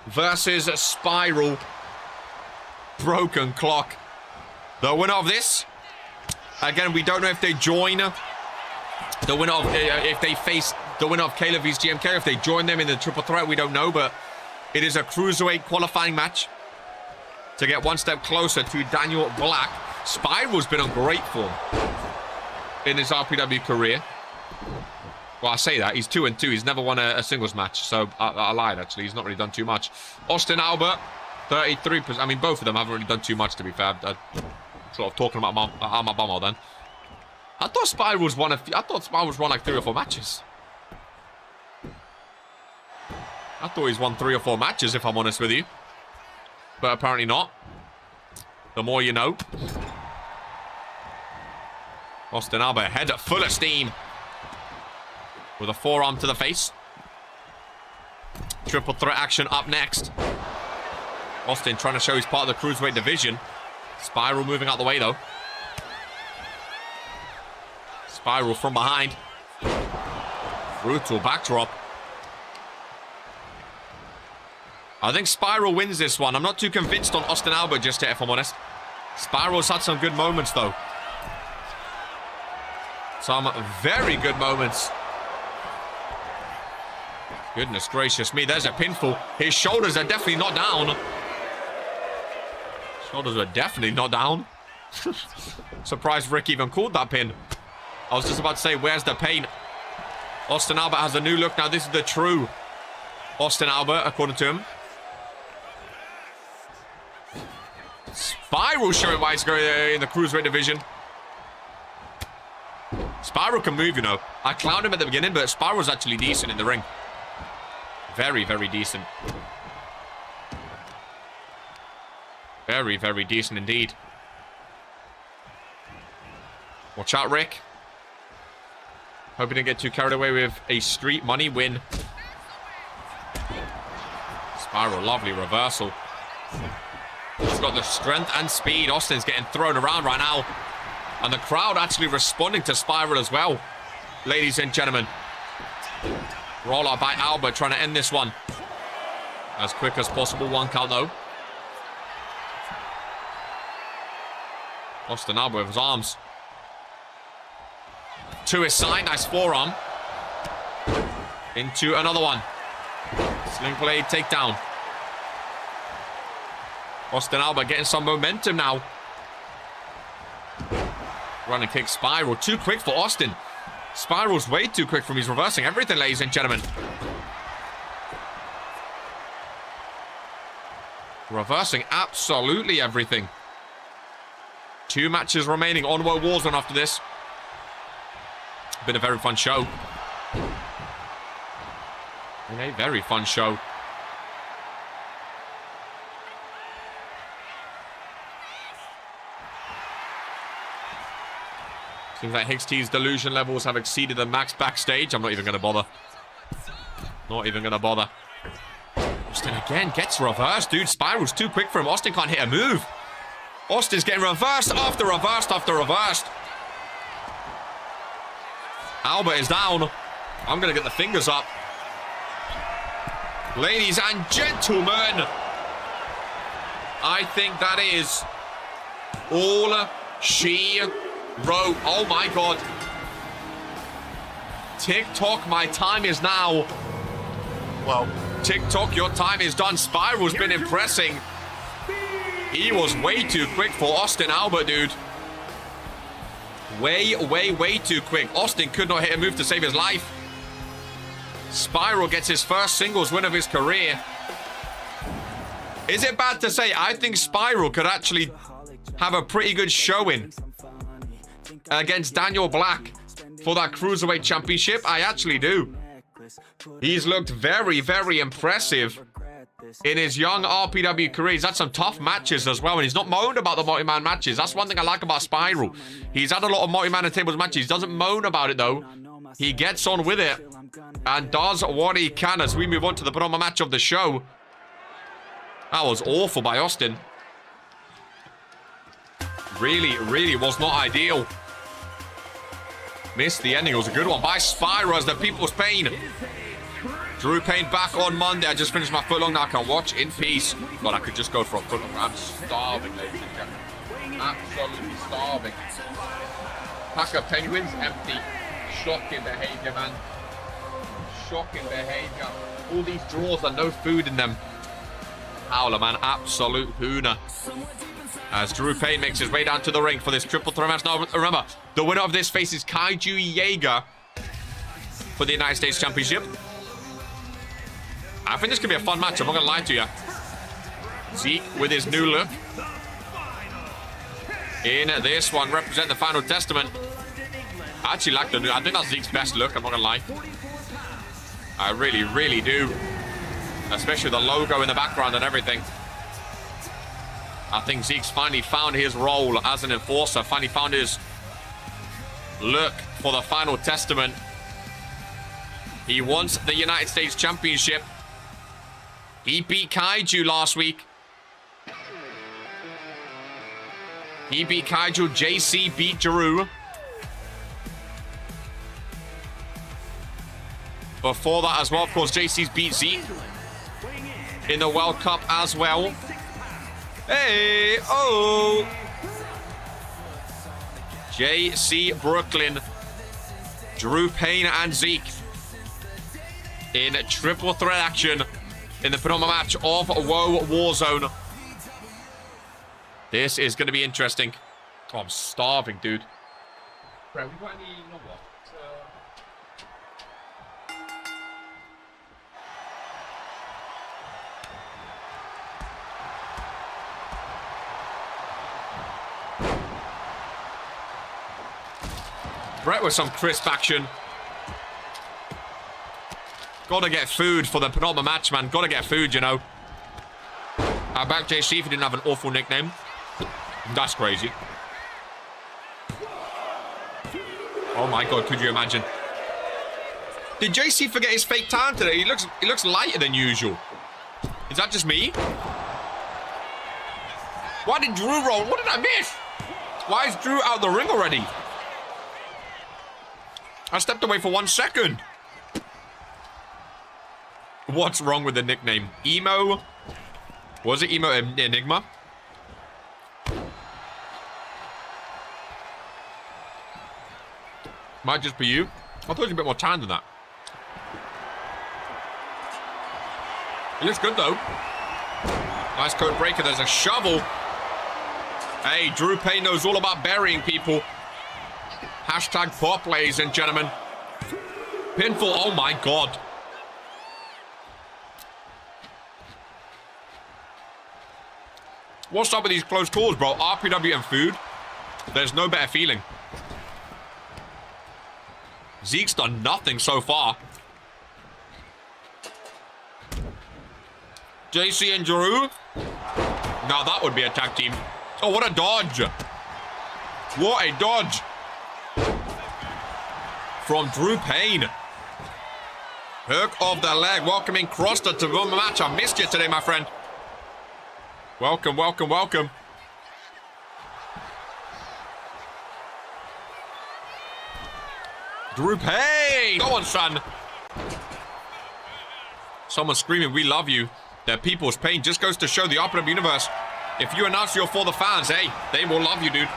versus Spiral. Broken Clock. The winner of this, again, we don't know if they join the winner of, if they face the winner of Caleb vs GMK, if they join them in the triple threat, we don't know, but it is a cruiserweight qualifying match to get one step closer to Daniel Black. Spiral's been on great form in his RPW career. Well, I say that. He's 2-2. He's never won a singles match. So I lied, actually. He's not really done too much. Austin Albert, 33%. I mean, both of them haven't really done too much, to be fair. I'm sort of talking about my bummer then. I thought Spiral's won like 3 or 4 matches. I thought he's won 3 or 4 matches, if I'm honest with you. But apparently not. The more you know. Austin Albert, head full of steam. With a forearm to the face. Triple threat action up next. Austin trying to show he's part of the cruiserweight division. Spiral moving out the way, though. Spiral from behind. Brutal backdrop. I think Spiral wins this one. I'm not too convinced on Austin Albert just yet, if I'm honest. Spiral's had some good moments, though. Some very good moments. Goodness gracious me, there's a pinfall. His shoulders are definitely not down. Shoulders are definitely not down. Surprised Rick even called that pin. I was just about to say, where's the pain? Austin Albert has a new look now. This is the true Austin Albert, according to him. Spiral showing why he's going in the cruiserweight division. Spiral can move, you know. I clowned him at the beginning, but Spiral's actually decent in the ring. Very, very decent. Very, very decent indeed. Watch out, Rick. Hope he didn't get too carried away with a street money win. Spiral, lovely reversal. He's got the strength and speed. Austin's getting thrown around right now. And the crowd actually responding to Spiral as well. Ladies and gentlemen. Roll out by Albert, trying to end this one. As quick as possible. 1 count, though. Austin Albert with his arms. To his side. Nice forearm. Into another one. Sling blade takedown. Austin Albert getting some momentum now. Run and kick Spiral. Too quick for Austin. Spiral's way too quick from his reversing everything, ladies and gentlemen. Reversing absolutely everything. 2 matches remaining on WOAH Warzone after this. Been a very fun show. Been a very fun show. Seems like Higgs T's delusion levels have exceeded the max backstage. I'm not even going to bother. Not even going to bother. Austin again gets reversed. Dude, Spiral's too quick for him. Austin can't hit a move. Austin's getting reversed after reversed after reversed. Albert is down. I'm going to get the fingers up. Ladies and gentlemen, I think that is all she wrote. Oh my God. TikTok, my time is now. Well, TikTok, your time is done. Spiral's been impressing. He was way too quick for Austin Albert, dude. Way too quick. Austin could not hit a move to save his life. Spiral gets his first singles win of his career. Is it bad to say? I think Spiral could actually have a pretty good showing against Daniel Black for that Cruiserweight Championship. I actually do. He's looked very impressive in his young RPW career. He's had some tough matches as well, and he's not moaned about the multi-man matches. That's one thing I like about Spiral. He's had a lot of multi-man and tables matches. He doesn't moan about it, though. He gets on with it and does what he can as we move on to the penultimate match of the show. That was awful by Austin. Really was not ideal. Missed the ending. It was a good one by Spyro as the People's Pain. Drew Payne back on Monday. I just finished my footlong. Now I can watch in peace. God, I could just go for a footlong. I'm starving, ladies and gentlemen. Absolutely starving. Pack of Penguins, empty. Shocking behavior, man. Shocking behavior. All these drawers and no food in them. Howler, man. Absolute hooner. As Drew Payne makes his way down to the ring for this triple threat match. Now, remember, the winner of this faces Kaiju Jaeger for the United States Championship. I think this could be a fun match. I'm not going to lie to you. Zeke with his new look. In this one, represent the Final Testament. I actually like the new. I think that's Zeke's best look. I'm not going to lie. I really do. Especially the logo in the background and everything. I think Zeke's finally found his role as an enforcer. Finally found his look for the Final Testament. He wants the United States Championship. He beat Kaiju last week. He beat Kaiju. JC beat Drew. Before that as well, of course, JC's beat Zeke in the World Cup as well. Hey, oh. JC Brooklyn, Drew Payne and Zeke in triple threat action in the penultimate match of WOAH Warzone. This is going to be interesting. Oh, I'm starving, dude. Bro, we got any, you know what? Brett with some crisp action. Gotta get food for the penultimate match, man. Gotta get food, you know. How about JC if he didn't have an awful nickname? That's crazy. Oh my God, could you imagine? Did JC forget his fake tan today? He looks lighter than usual. Is that just me? Why did Drew roll? What did I miss? Why is Drew out of the ring already? I stepped away for 1 second. What's wrong with the nickname? Emo? Was it Emo Enigma? Might just be you. I thought it was a bit more tan than that. It looks good though. Nice code breaker. There's a shovel. Hey, Drew Payne knows all about burying people. Hashtag pop, ladies and gentlemen. Pinfall, oh my God. What's up with these close calls, bro? RPW and food. There's no better feeling. Zeke's done nothing so far. JC and Drew. Now that would be a tag team. Oh, what a dodge. What a dodge. From Drew Payne. Hook of the leg. Welcoming Croster to run the match. I missed you today, my friend. Welcome, welcome, welcome. Drew Payne. Go on, son. Someone screaming, we love you. Their people's pain just goes to show the RPW universe. If you announce you're for the fans, hey, they will love you, dude.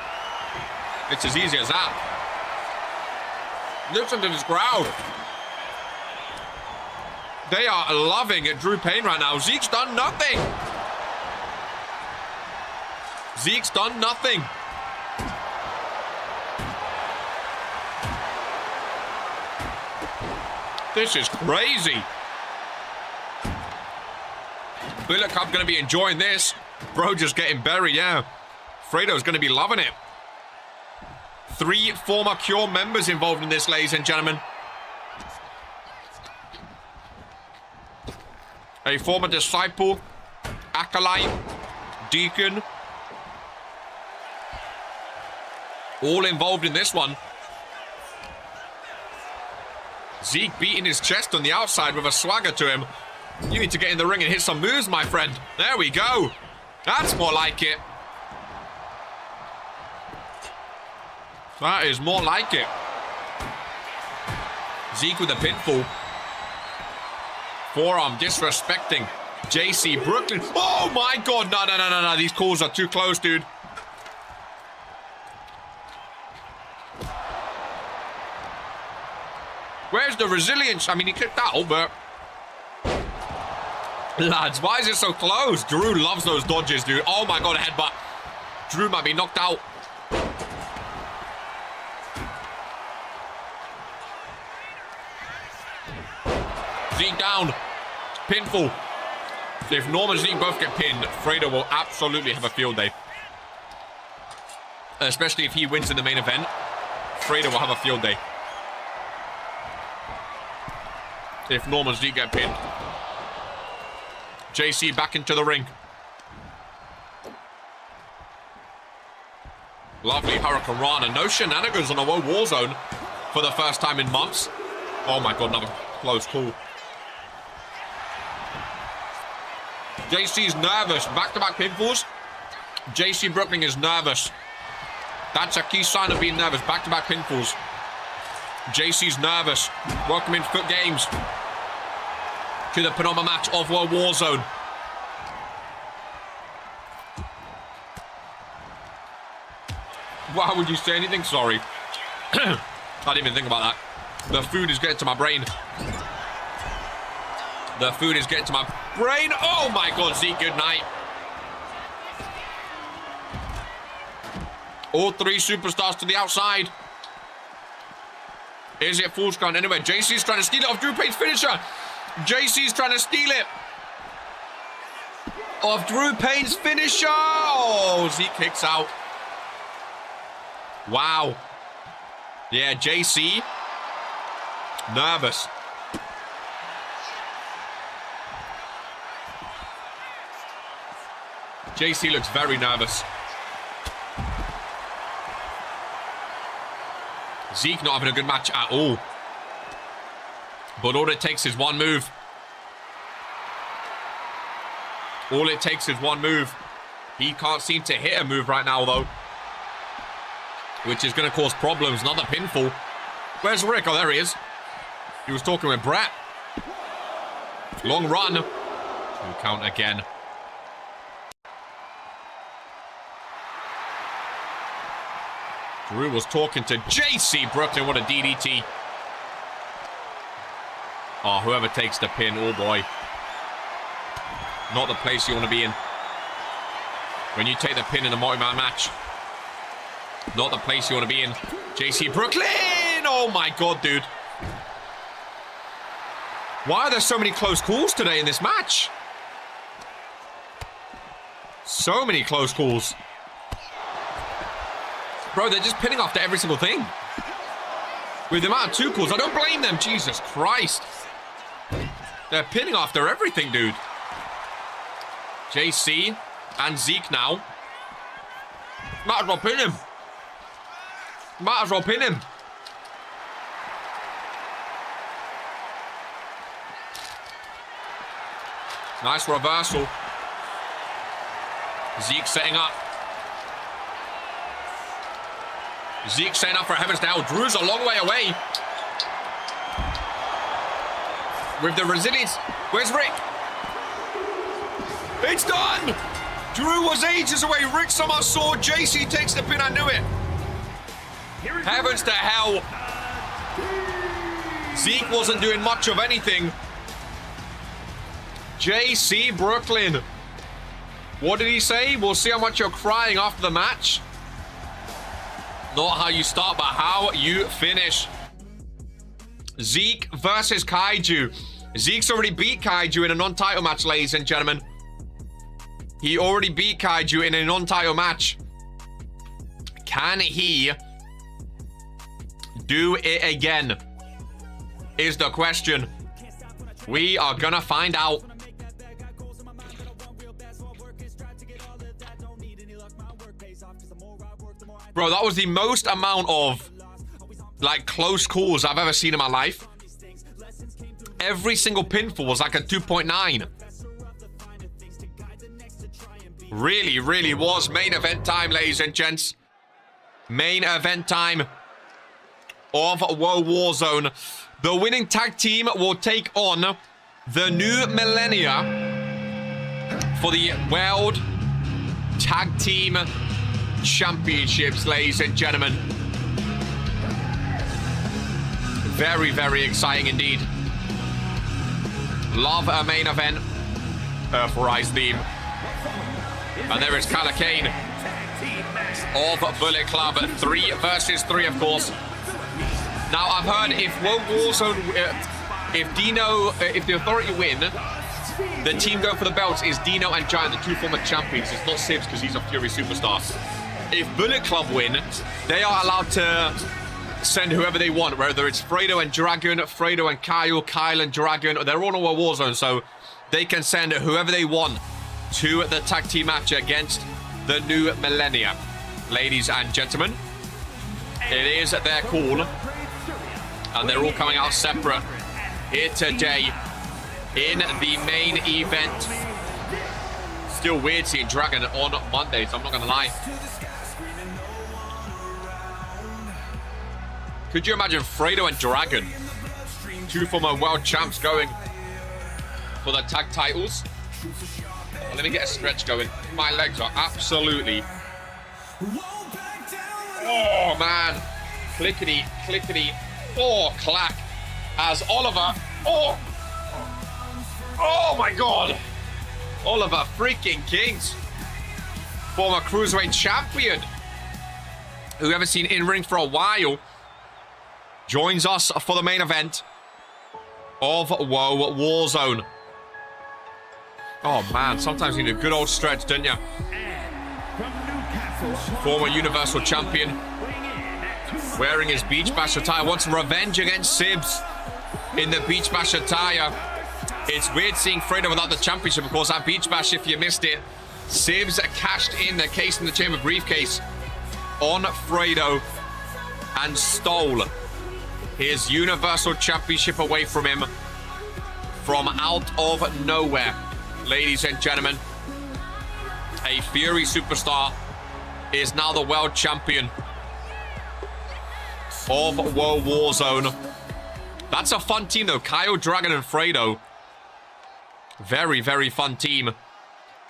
It's as easy as that. Listen to this crowd. They are loving Drew Payne right now. Zeke's done nothing. Zeke's done nothing. This is crazy. Bullet Club going to be enjoying this. Bro just getting buried, yeah. Fredo's going to be loving it. 3 former Cure members involved in this, ladies and gentlemen. A former disciple, acolyte, deacon. All involved in this one. Zeke beating his chest on the outside with a swagger to him. You need to get in the ring and hit some moves, my friend. There we go. That's more like it. That is more like it. Zeke with a pinfall. Forearm disrespecting JC Brooklyn. Oh my God. No. These calls are too close, dude. Where's the resilience? I mean, he kicked out, but... Lads, why is it so close? Drew loves those dodges, dude. Oh my God, a headbutt. Drew might be knocked out. Zeke down. Pinfall. If Norman and Zeke both get pinned, Fredo will absolutely have a field day. Especially if he wins in the main event. Fredo will have a field day. If Norman and Zeke get pinned. JC back into the ring. Lovely Hurricane Rana. No shenanigans on a WOAH Warzone for the first time in months. Oh my God, another close call. JC's nervous. Back-to-back pinfalls. JC Brooklyn is nervous. That's a key sign of being nervous. Back-to-back pinfalls. JC's nervous. Welcome in Foot Games to the penultimate match of WOAH Warzone. Why would you say anything? Sorry. I didn't even think about that. The food is getting to my brain. The food is getting to my brain. Oh my God, Zeke, good night. All 3 superstars to the outside. Is it full count? Anyway, JC's trying to steal it off Drew Payne's finisher. JC's trying to steal it off Drew Payne's finisher. Oh, Zeke kicks out. Wow. Yeah, JC. Nervous. JC looks very nervous. Zeke not having a good match at all. But all it takes is one move. All it takes is one move. He can't seem to hit a move right now, though. Which is going to cause problems. Another pinfall. Where's Rick? Oh, there he is. He was talking with Brett. Long run. 2 count again. Drew was talking to JC Brooklyn. What a DDT. Oh, whoever takes the pin. Oh, boy. Not the place you want to be in. When you take the pin in a multi-man match. Not the place you want to be in. JC Brooklyn! Oh, my God, dude. Why are there so many close calls today in this match? So many close calls. Bro, they're just pinning after every single thing. With the amount of 2 calls, I don't blame them. Jesus Christ. They're pinning after everything, dude. JC and Zeke now. Might as well pin him. Might as well pin him. Nice reversal. Zeke setting up. Zeke setting up for Heaven's Down. Drew's a long way away. with the resilience. Where's Rick? It's done! Drew was ages away. Rick somehow saw. JC takes the pin. I knew it. Heavens to hell. Zeke wasn't doing much of anything. JC Brooklyn. What did he say? We'll see how much you're crying after the match. Not how you start, but how you finish. Zeke versus Kaiju. Zeke's already beat Kaiju in a non-title match, ladies and gentlemen. He already beat Kaiju in a non-title match. Can he do it again? Is the question. We are gonna find out. Bro, that was the most amount of, like, close calls I've ever seen in my life. Every single pinfall was like a 2.9. Really, really was main event time, ladies and gents. Main event time of WOAH Warzone. The winning tag team will take on the New Millennia for the World Tag Team Championships, ladies and gentlemen. Very, very exciting indeed. Love a main event. Earthrise theme. And there is Kyler Kane of Bullet Club. 3 versus 3, of course. Now, I've heard if WOAH Warzone, if the Authority win, the team going for the belts is Dino and Giant, the 2 former champions. It's not Sibs because he's a Fury superstar. If Bullet Club win, they are allowed to send whoever they want, whether it's Fredo and Dragon, Fredo and Kyle and Dragon. They're all in WOAH Warzone, so they can send whoever they want to the tag team match against the New Millennia. Ladies and gentlemen, it is their call, and they're all coming out separate here today in the main event. Still weird seeing Dragon on Mondays, I'm not gonna lie. Could you imagine Fredo and Dragon, 2 former world champs, going for the tag titles? Well, let me get a stretch going. My legs are absolutely... Oh, man. Clickety, clickety. Oh, clack. As Oliver... Oh, my God. Oliver freaking Kings. Former Cruiserweight champion. Who we haven't seen in ring for a while. Joins us for the main event of WOAH Warzone. Oh, man. Sometimes you need a good old stretch, don't you? Former Universal Champion. Wearing his Beach Bash attire. Wants revenge against Sibs in the Beach Bash attire. It's weird seeing Fredo without the championship. Of course, at Beach Bash, if you missed it, Sibs cashed in the Case in the Chamber briefcase on Fredo and stole his Universal Championship away from him from out of nowhere. Ladies and gentlemen, a Fury superstar is now the world champion of WOAH Warzone. That's a fun team, though. Kyle, Dragon, and Fredo. Very, very fun team.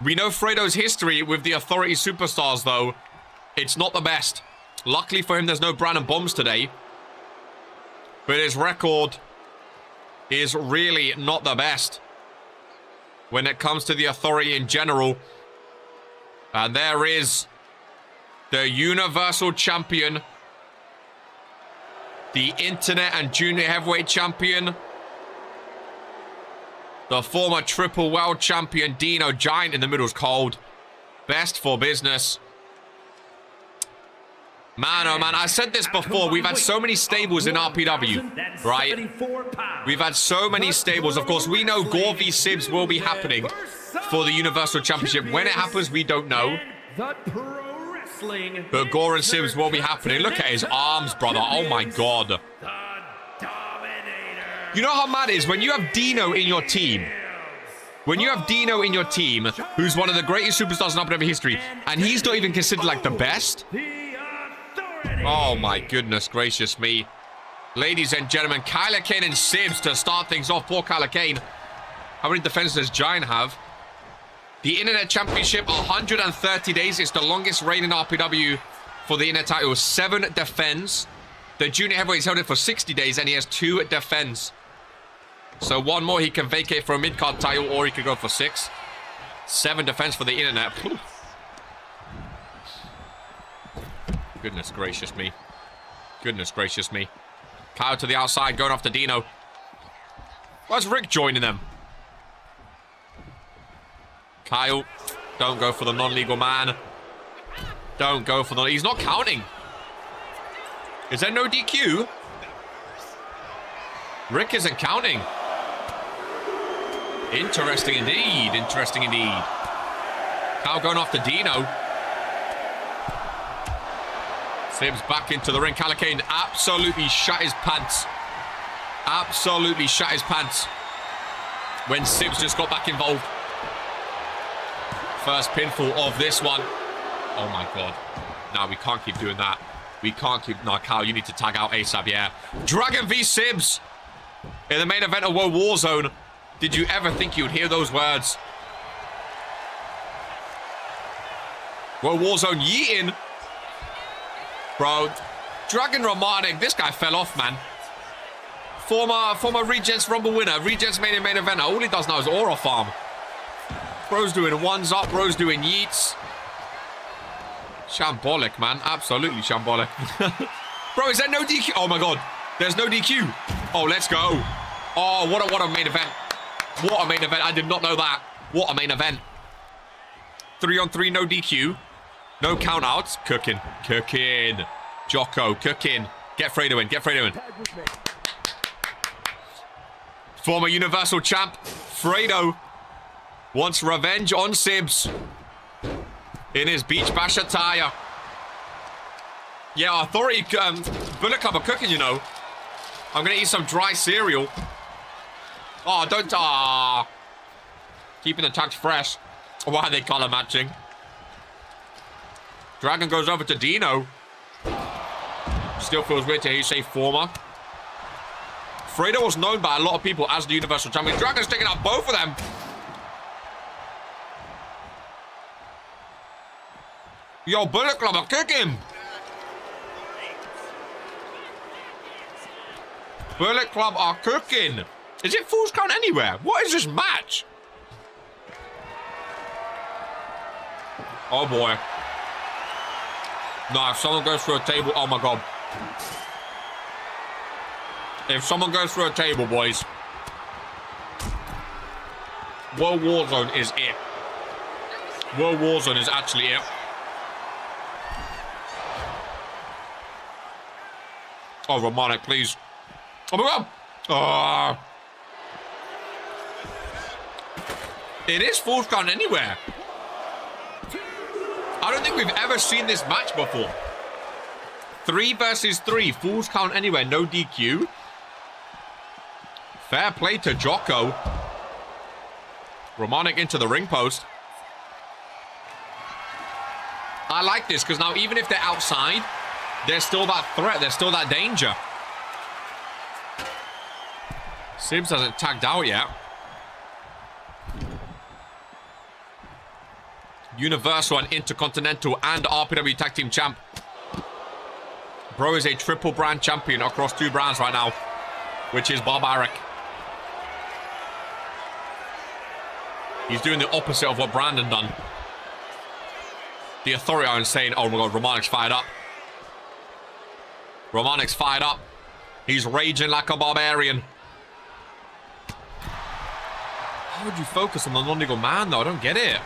We know Fredo's history with the Authority superstars, though. It's not the best. Luckily for him, there's no Brandon Bombs today. But his record is really not the best when it comes to the Authority in general. And there is the Universal Champion, the Internet and Junior Heavyweight Champion, the former Triple World Champion, Dino. Giant in the middle is cold. Best for business. Man, oh man, I said this before. We've had so many stables in RPW, right? We've had so many stables. Of course, we know Gore v Sibs will be happening for the Universal Championship. When it happens, we don't know. But Gore and Sibs will be happening. Look at his arms, brother. Oh my God. You know how mad it is when you have Dino in your team? When you have Dino in your team, who's one of the greatest superstars in RPW history, and he's not even considered like the best? Oh my goodness gracious me. Ladies and gentlemen, Kyler Kane and Sibs to start things off. Poor Kyler Kane. How many defenses does Giant have? The Internet Championship, 130 days. It's the longest reign in RPW for the Internet title. 7 defends. The Junior Heavyweight's held it for 60 days, and he has 2 defends. So 1 more, he can vacate for a mid-card title, or he could go for 6. 7 defense for the Internet. Goodness gracious me. Goodness gracious me. Kyle to the outside, going off to Dino. Where's Rick joining them? Kyle, don't go for the non-legal man. Don't go for the... He's not counting. Is there no DQ? Rick isn't counting. Interesting indeed. Interesting indeed. Kyle going off to Dino. Sibs back into the ring. Kyler Kane absolutely shut his pants. Absolutely shut his pants when Sibs just got back involved. First pinfall of this one. Oh my god. No, we can't keep doing that. We can't keep... No, Kyle, you need to tag out ASAP, yeah. Dragon v Sibs in the main event of WOAH Warzone. Did you ever think you'd hear those words? WOAH Warzone yeeting. Bro, Dragon Romanik, this guy fell off, man. Former Regents Rumble winner, Regents main eventer. All he does now is aura farm. Bro's doing ones up, bro's doing yeets. Shambolic, man. Absolutely shambolic. Bro, is there no DQ? Oh my god. There's no DQ. Oh, let's go. Oh, what a main event. What a main event. I did not know that. What a main event. 3-on-3, no DQ. No count outs. Cooking. Cooking. Jocko, cooking. Get Fredo in. Get Fredo in. Former Universal Champ, Fredo, wants revenge on Sibs in his Beach Bash attire. Yeah, Authority Bullet Club are cooking, you know. I'm going to eat some dry cereal. Oh, don't... Ah. Keeping the tags fresh. Why are they color matching? Dragon goes over to Dino. Still feels weird to hear you say former. Fredo was known by a lot of people as the Universal Champion. Dragon's taking out both of them. Yo, Bullet Club are kicking. Bullet Club are cooking. Is it Fool's Count anywhere? What is this match? Oh boy. No, if someone goes through a table, oh my god. If someone goes through a table, boys. WOAH Warzone is it. WOAH Warzone is actually it. Oh, Romanik, please. Oh my god. It is Fool's Count anywhere. I don't think we've ever seen this match before. 3 versus 3. Fool's Count anywhere. No DQ. Fair play to Jocko. Romanik into the ring post. I like this because now even if they're outside, there's still that threat. There's still that danger. Sibs hasn't tagged out yet. Universal and Intercontinental and RPW Tag Team Champ. Bro is a triple brand champion across 2 brands right now, which is barbaric. He's doing the opposite of what Brandon done. The Authority are insane. Oh my god, Romanik's fired up. Romanik's fired up. He's raging like a barbarian. How would you focus on the non-legal man though? I don't get it.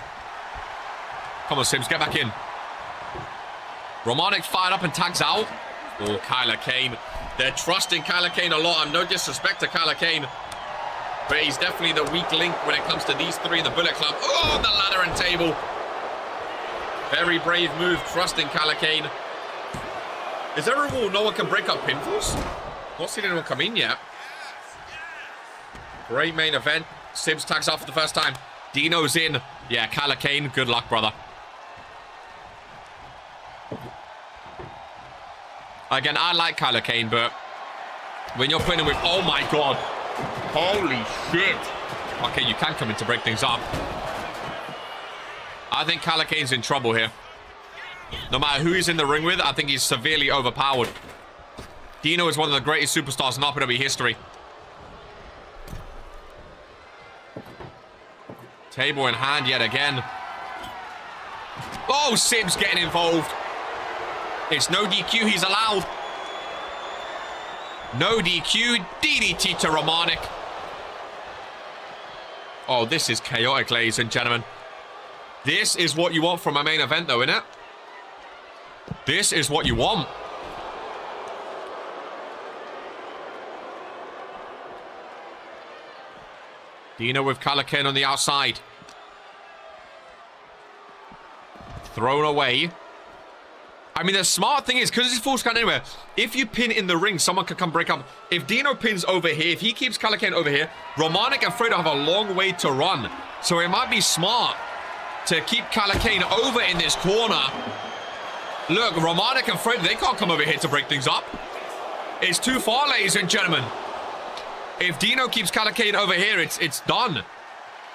Come on, Sims, get back in. Romanik fired up and tags out. Oh, Kyler Kane. They're trusting Kyler Kane a lot. I'm no disrespect to Kyler Kane, but he's definitely the weak link when it comes to these 3 in the Bullet Club. Oh, the ladder and table. Very brave move, trusting Kyler Kane. Is there a rule no one can break up pinfalls? Not seen anyone come in yet. Great main event. Sibs tags out for the first time. Dino's in. Yeah, Kyler Kane, good luck, brother. Again, I like Kyler Kane, but When you're playing with... Oh, my God. Holy shit. Okay, you can come in to break things up. I think Calikane's in trouble here. No matter who he's in the ring with, I think he's severely overpowered. Dino is one of the greatest superstars in RPW history. Table in hand yet again. Oh, Sib's getting involved. It's no DQ, he's allowed. No DQ, DDT to Romanik. Oh, this is chaotic, ladies and gentlemen. This is what you want from a main event, though, innit? This is what you want. Dino with Calikane on the outside. Thrown away. I mean, the smart thing is, because it's full scan anywhere, if you pin in the ring, someone could come break up. If Dino pins over here, if he keeps Calikane over here, Romanik and Fredo have a long way to run. So it might be smart to keep Calikane over in this corner. Look, Romanik and Fredo, they can't come over here to break things up. It's too far, ladies and gentlemen. If Dino keeps Calikane over here, it's done.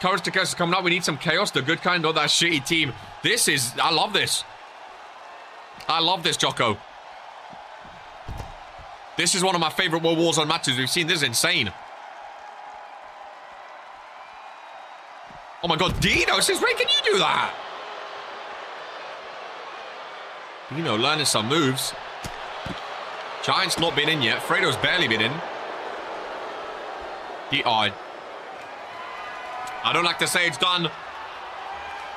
Courage to Chaos is coming up. We need some chaos, the good kind, not that shitty team. This is... I love this. I love this, Jocko. This is one of my favorite World Warzone matches we've seen. This is insane. Oh my God, Dino, since when can you do that? Dino learning some moves. Giant's not been in yet. Fredo's barely been in. I don't like to say it's done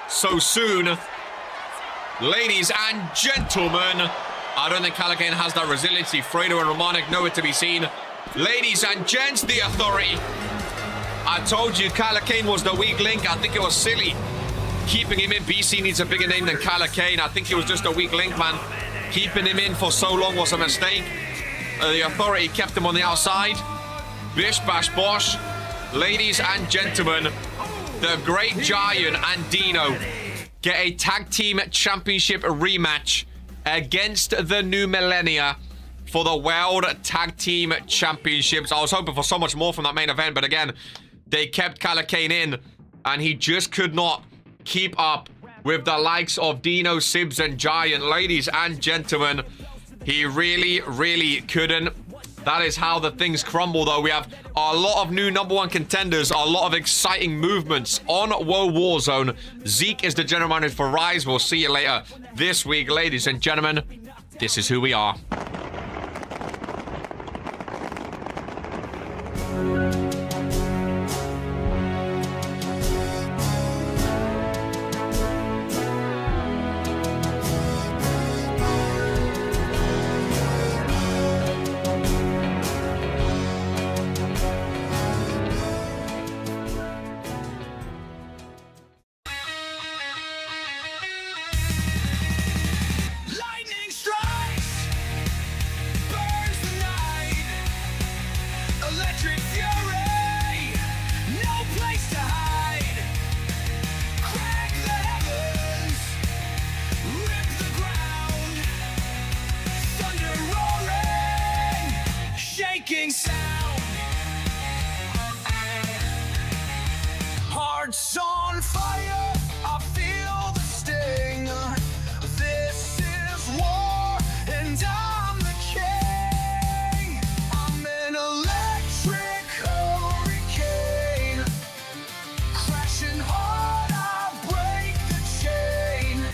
so soon. Ladies and gentlemen, I don't think Calikane has that resiliency. Fredo and Romanik nowhere to be seen. Ladies and gents, the authority. I told you Calikane was the weak link. I think it was silly keeping him in. BC needs a bigger name than Calikane. I think it was just a weak link, man. Keeping him in for so long was a mistake. The authority kept him on the outside. Bish bash bosh. Ladies and gentlemen, the Great Giant and Dino get a tag team championship rematch against the New Millennia for the World Tag Team Championships. I was hoping for so much more from that main event, but again, they kept Calikane in, and he just could not keep up with the likes of Dino, Sibs, and Giant. Ladies and gentlemen, he really, really couldn't. That is how the things crumble, though. We have a lot of new #1 contenders, a lot of exciting movements on WOAH Warzone. Zeke is the general manager for Rise. We'll see you later this week, ladies and gentlemen. This is who we are. Sound. Hearts on fire, I feel the sting. This is war, and I'm the king. I'm an electric hurricane, crashing hard, I break the chain.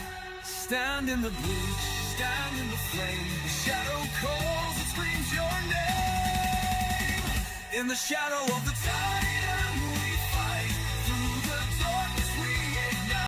Stand in the blue, stand in the flame. The shadow calls and screams your name. In the shadow of the titan.